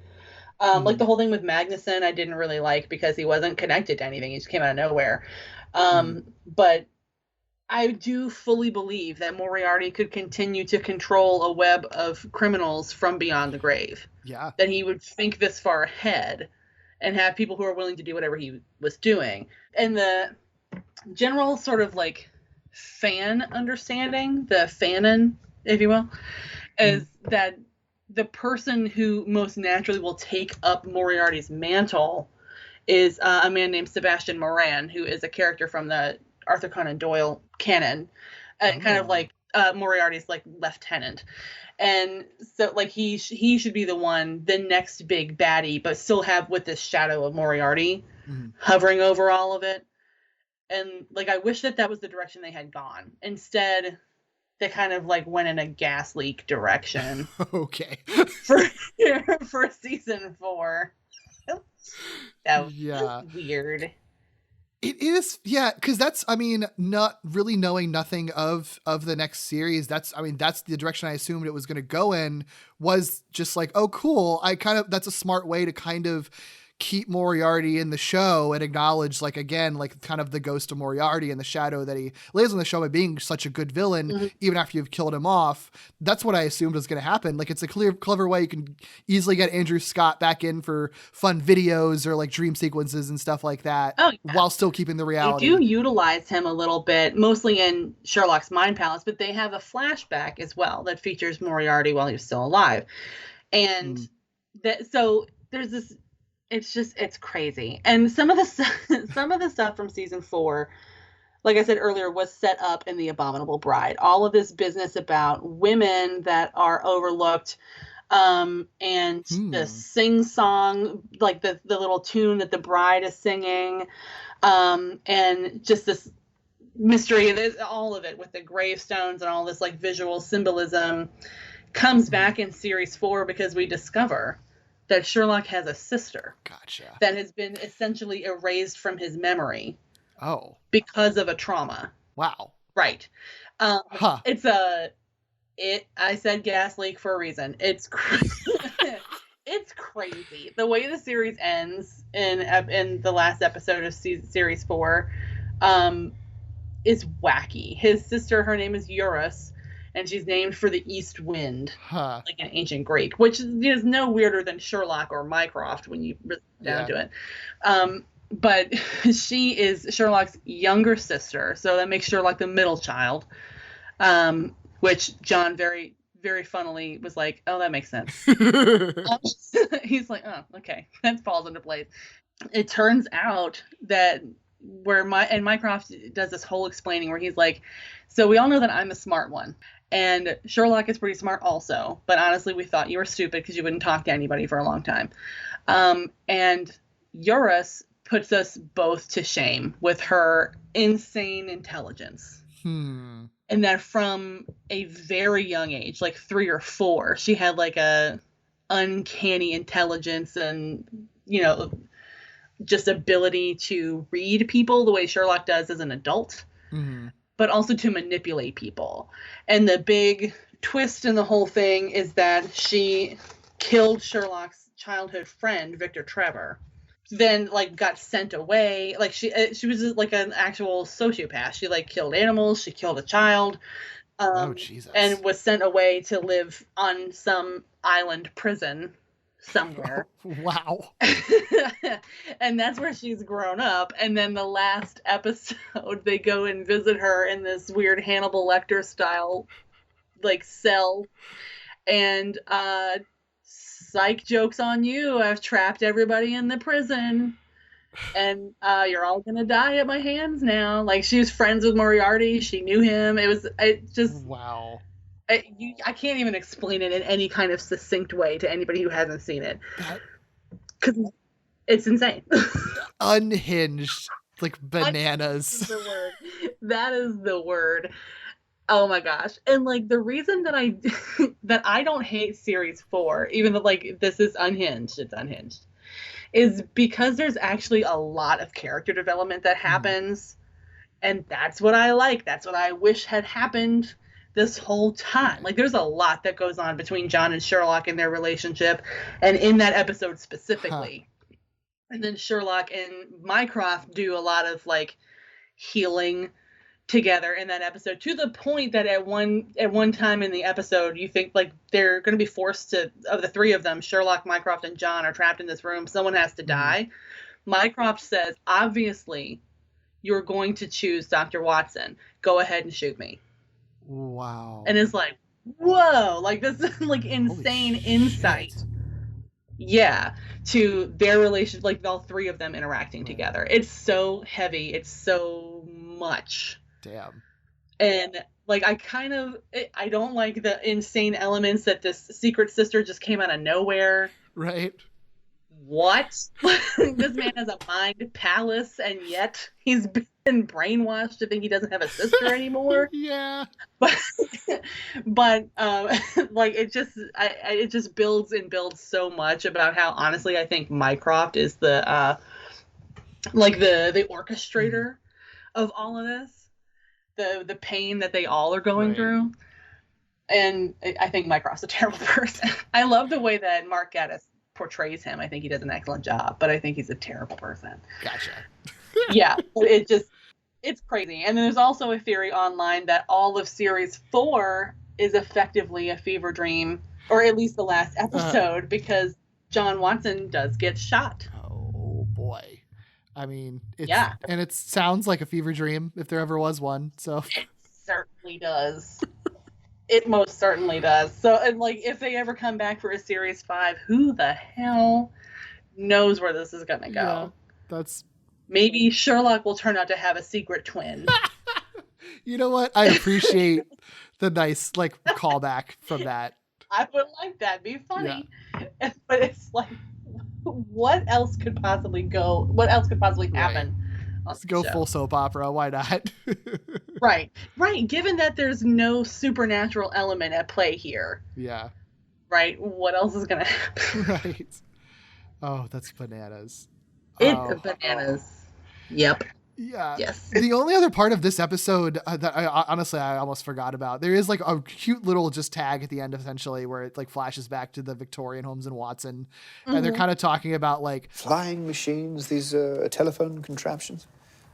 Like the whole thing with Magnuson, I didn't really like because he wasn't connected to anything. He just came out of nowhere. But I do fully believe that Moriarty could continue to control a web of criminals from beyond the grave. Yeah. That he would think this far ahead and have people who are willing to do whatever he was doing. And the general sort of like fan understanding, the fanon, if you will, is that the person who most naturally will take up Moriarty's mantle is a man named Sebastian Moran, who is a character from the Arthur Conan Doyle canon, kind of like Moriarty's like lieutenant. And so like he should be the next big baddie, but still have with this shadow of Moriarty hovering over all of it. And like, I wish that was the direction they had gone. Instead, they kind of like went in a gas leak direction. Okay. for season 4. That was weird. It is, yeah, because that's, I mean, not really knowing nothing of the next series. That's the direction I assumed it was going to go in, was just like, oh, cool. That's a smart way to kind of keep Moriarty in the show and acknowledge, like, again, like kind of the ghost of Moriarty and the shadow that he lays on the show by being such a good villain, even after you've killed him off. That's what I assumed was going to happen. Like, it's a clever way you can easily get Andrew Scott back in for fun videos or like dream sequences and stuff like that, while still keeping the reality. They do utilize him a little bit, mostly in Sherlock's Mind Palace, but they have a flashback as well that features Moriarty while he's still alive. And so there's this, it's crazy. And some of the stuff from season 4, like I said earlier, was set up in The Abominable Bride. All of this business about women that are overlooked, and the sing-song, like the little tune that the bride is singing, and just this mystery, all of it with the gravestones and all this like visual symbolism comes back in series 4 because we discover that Sherlock has a sister. Gotcha. That has been essentially erased from his memory. Oh. Because of a trauma. Wow. Right. I said gas leak for a reason. It's it's crazy. The way the series ends in the last episode of series 4 is wacky. His sister, her name is Eurus, and she's named for the east wind, like in ancient Greek, which is no weirder than Sherlock or Mycroft when you really get down to it. But she is Sherlock's younger sister, so that makes Sherlock the middle child, which John very, very funnily was like, oh, that makes sense. He's like, oh, okay, that falls into place. It turns out that Mycroft does this whole explaining where he's like, so we all know that I'm a smart one. And Sherlock is pretty smart also. But honestly, we thought you were stupid because you wouldn't talk to anybody for a long time. And Eurus puts us both to shame with her insane intelligence. And that from a very young age, like 3 or 4, she had like a uncanny intelligence and, just ability to read people the way Sherlock does as an adult. But also to manipulate people. And the big twist in the whole thing is that she killed Sherlock's childhood friend, Victor Trevor, then like got sent away. Like she was like an actual sociopath. She like killed animals. She killed a child. Jesus. And was sent away to live on some island prison somewhere. Wow. And that's where she's grown up. And then the last episode, they go and visit her in this weird Hannibal Lecter style like cell. And psych, jokes on you. I've trapped everybody in the prison. And you're all gonna die at my hands now. Like, she was friends with Moriarty. She knew him. It just wow. I can't even explain it in any kind of succinct way to anybody who hasn't seen it, because it's insane. Unhinged, like bananas. That is the word. Oh my gosh. And like the reason that I don't hate series 4, even though like this is unhinged, it's unhinged, is because there's actually a lot of character development that happens. And that's what I like. That's what I wish had happened this whole time. Like, there's a lot that goes on between John and Sherlock in their relationship, and in that episode specifically. And then Sherlock and Mycroft do a lot of like healing together in that episode, to the point that at one time in the episode, you think like they're going to be forced to, of the three of them, Sherlock, Mycroft, and John are trapped in this room. Someone has to die. Mycroft says, obviously, you're going to choose Dr. Watson. Go ahead and shoot me. Wow. And it's like, whoa, like this is like insane insight. Yeah, to their relationship, like all three of them interacting together. It's so heavy. It's so much. Damn. And like, I don't like the insane elements that this secret sister just came out of nowhere. Right. What? This man has a mind palace, and yet he's been brainwashed to think he doesn't have a sister anymore. Yeah. But like it just builds and builds so much about how, honestly, I think Mycroft is the the orchestrator of all of this. The pain that they all are going through. And I think Mycroft's a terrible person. I love the way that Mark Gatiss portrays him. I think he does an excellent job, but I think he's a terrible person. Gotcha. Yeah, it's crazy. And then there's also a theory online that all of series 4 is effectively a fever dream, or at least the last episode, because John Watson does get shot. Oh boy. I mean, and it sounds like a fever dream if there ever was one. So it certainly does. It most certainly does. So, and like, if they ever come back for a series 5, who the hell knows where this is gonna go? Yeah, that's maybe Sherlock will turn out to have a secret twin. You know what? I appreciate the nice like callback from that. I would like that. Be funny. Yeah. But it's like, what else could possibly happen? Let's go full soap opera. Why not? Right. Given that there's no supernatural element at play here. Yeah. Right. What else is going to happen? Right. Oh, that's bananas. It's bananas. Yep. Yeah. Yes. The only other part of this episode that I almost forgot about, there is like a cute little just tag at the end, essentially, where it like flashes back to the Victorian Holmes and Watson. And they're kind of talking about like flying machines, these telephone contraptions.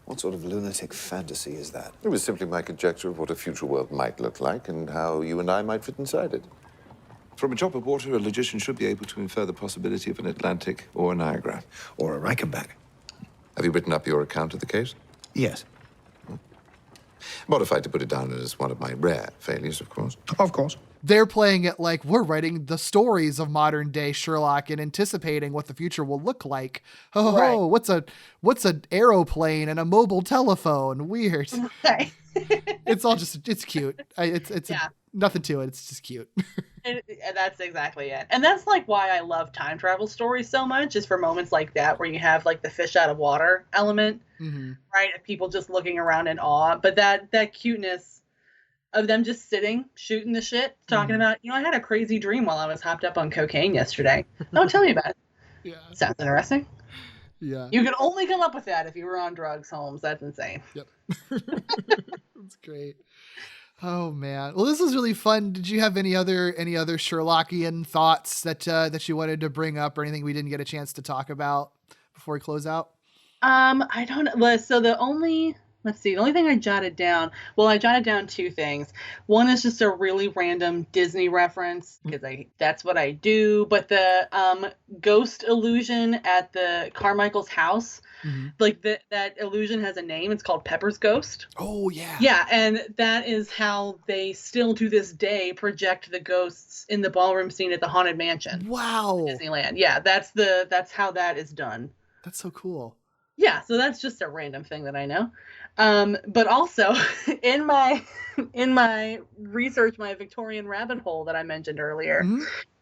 What sort of lunatic fantasy is that? It was simply my conjecture of what a future world might look like and how you and I might fit inside it. From a drop of water, a logician should be able to infer the possibility of an Atlantic or a Niagara. Or a Reichenbach. Have you written up your account of the case? Yes. Modified to put it down as one of my rare failures, of course. Of course. They're playing it like we're writing the stories of modern day Sherlock and anticipating what the future will look like. Oh, right. What's an aeroplane and a mobile telephone? Weird. Right. It's cute. It's nothing to it. It's just cute. And that's exactly it. And that's like why I love time travel stories so much, is for moments like that where you have like the fish out of water element, right? And people just looking around in awe. But that cuteness of them just sitting, shooting the shit, talking about, I had a crazy dream while I was hopped up on cocaine yesterday. Oh, tell me about it. Yeah. Sounds interesting. Yeah. You could only come up with that if you were on drugs, Holmes. That's insane. Yep. That's great. Oh man. Well, this was really fun. Did you have any other Sherlockian thoughts that you wanted to bring up, or anything we didn't get a chance to talk about before we close out? I don't know. Well, so the only thing I jotted down, I jotted down two things. One is just a really random Disney reference because that's what I do. But the ghost illusion at the Carmichael's house, like that illusion has a name. It's called Pepper's Ghost. Oh yeah. Yeah, and that is how they still to this day project the ghosts in the ballroom scene at the Haunted Mansion. Wow. Disneyland. Yeah, that's how that is done. That's so cool. Yeah, so that's just a random thing that I know. But also in my research, my Victorian rabbit hole that I mentioned earlier,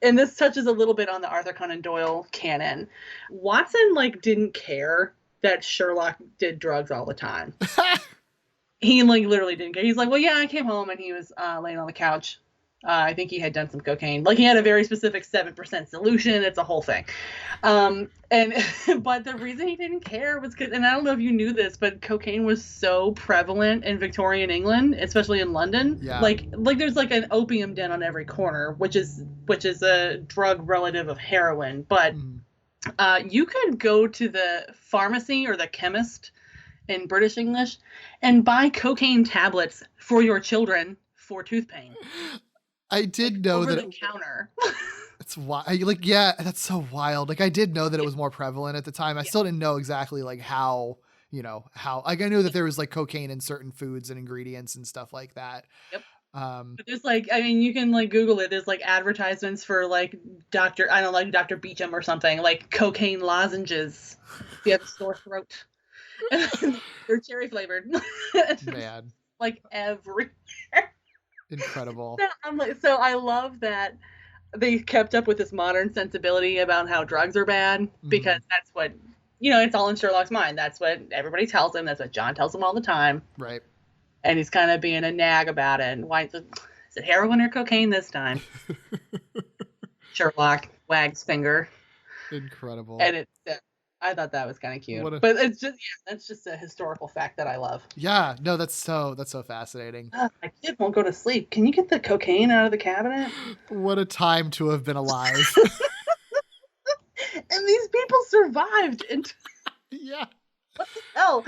and this touches a little bit on the Arthur Conan Doyle canon. Watson didn't care that Sherlock did drugs all the time. He literally didn't care. He's like, well, yeah, I came home and he was laying on the couch. I think he had done some cocaine. He had a very specific 7% solution. It's a whole thing. But the reason he didn't care was because, and I don't know if you knew this, but cocaine was so prevalent in Victorian England, especially in London. Yeah. There's an opium den on every corner, which is a drug relative of heroin. But you could go to the pharmacy or the chemist in British English and buy cocaine tablets for your children for tooth pain. I did know over that the counter. It's wild. Yeah, that's so wild. I did know that it was more prevalent at the time. I still didn't know exactly how I knew that there was cocaine in certain foods and ingredients and stuff like that. Yep. But there's you can Google it. There's advertisements for Dr. Beecham or something, cocaine lozenges if you have a sore throat. They're cherry flavored. Man. Everywhere. Incredible. So I love that they kept up with this modern sensibility about how drugs are bad, because that's what, it's all in Sherlock's mind. That's what everybody tells him. That's what John tells him all the time. Right. And he's kind of being a nag about it. And why is it heroin or cocaine this time? Sherlock wags finger. Incredible. And I thought that was kind of cute. But it's just, that's just a historical fact that I love. Yeah, no, that's so fascinating. My kid won't go to sleep. Can you get the cocaine out of the cabinet? What a time to have been alive. And these people survived. Yeah. What the hell?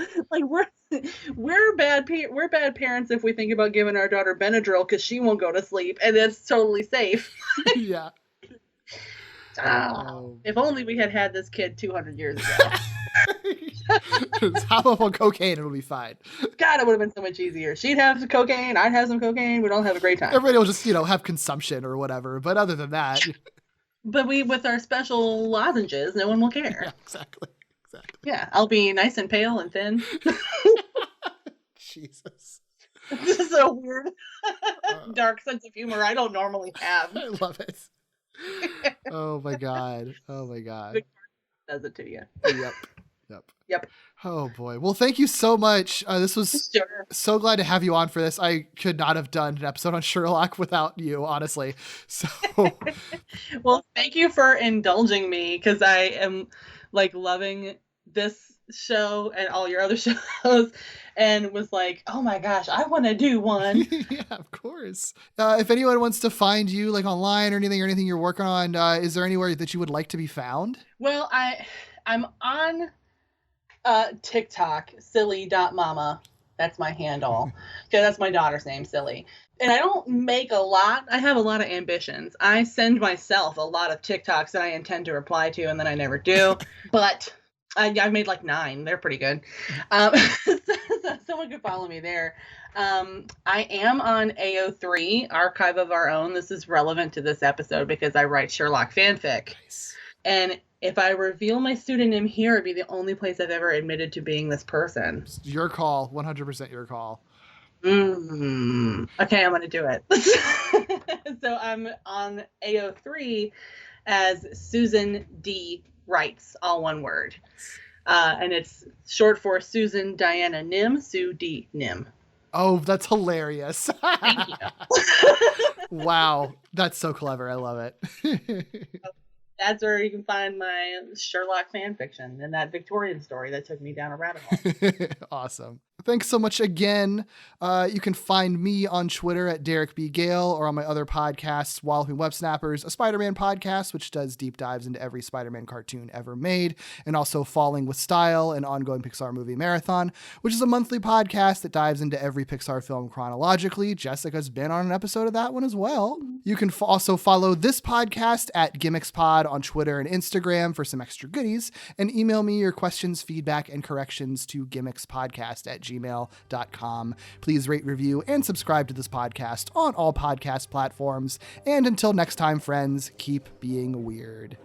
We're bad parents if we think about giving our daughter Benadryl because she won't go to sleep, and it's totally safe. Yeah. If only we had this kid 200 years ago. Just hop up on cocaine, it'll be fine. God, it would have been so much easier. She'd have some cocaine, I'd have some cocaine, we'd all have a great time. Everybody will just, have consumption or whatever. But other than that. But with our special lozenges, no one will care. Yeah, exactly. Yeah, I'll be nice and pale and thin. Jesus. This is a weird, dark sense of humor I don't normally have. I love it. Oh my god. Victorian does it to you. Yep. Oh boy. Well, thank you so much. This was so glad to have you on for this. I could not have done an episode on Sherlock without you, honestly. So well, thank you for indulging me, because I am loving this show and all your other shows, and was oh my gosh, I want to do one. Yeah, of course. If anyone wants to find you online or anything you're working on, is there anywhere that you would like to be found? Well, I'm on TikTok, silly.mama. That's my handle. Okay, that's my daughter's name, Silly. And I don't make a lot. I have a lot of ambitions. I send myself a lot of TikToks that I intend to reply to, and then I never do. But I've made 9. They're pretty good. Someone could follow me there. I am on AO3, Archive of Our Own. This is relevant to this episode because I write Sherlock fanfic. Nice. And if I reveal my pseudonym here, it'd be the only place I've ever admitted to being this person. Your call. 100% your call. Okay, I'm going to do it. So I'm on AO3 as Susan D. Writes, all one word. And it's short for Susan Diana Nim, Sue D. Nim. Oh, that's hilarious. Thank you. Wow. That's so clever. I love it. That's where you can find my Sherlock fan fiction and that Victorian story that took me down a rabbit hole. Awesome. Thanks so much again. You can find me on Twitter at Derek B. Gale or on my other podcasts, Walloping Web Snappers, a Spider-Man podcast, which does deep dives into every Spider-Man cartoon ever made, and also Falling with Style, an ongoing Pixar movie marathon, which is a monthly podcast that dives into every Pixar film chronologically. Jessica's been on an episode of that one as well. You can also follow this podcast at Gimmicks Pod on Twitter and Instagram for some extra goodies, and email me your questions, feedback, and corrections to gimmicspodcast@gmail.com. Please rate, review, and subscribe to this podcast on all podcast platforms. And until next time, friends, keep being weird.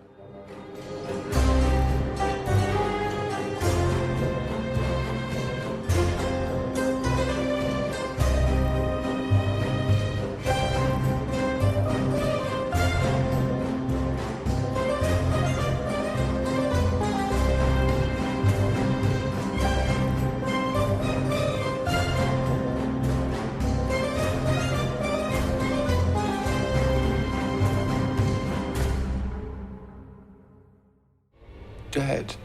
Dead.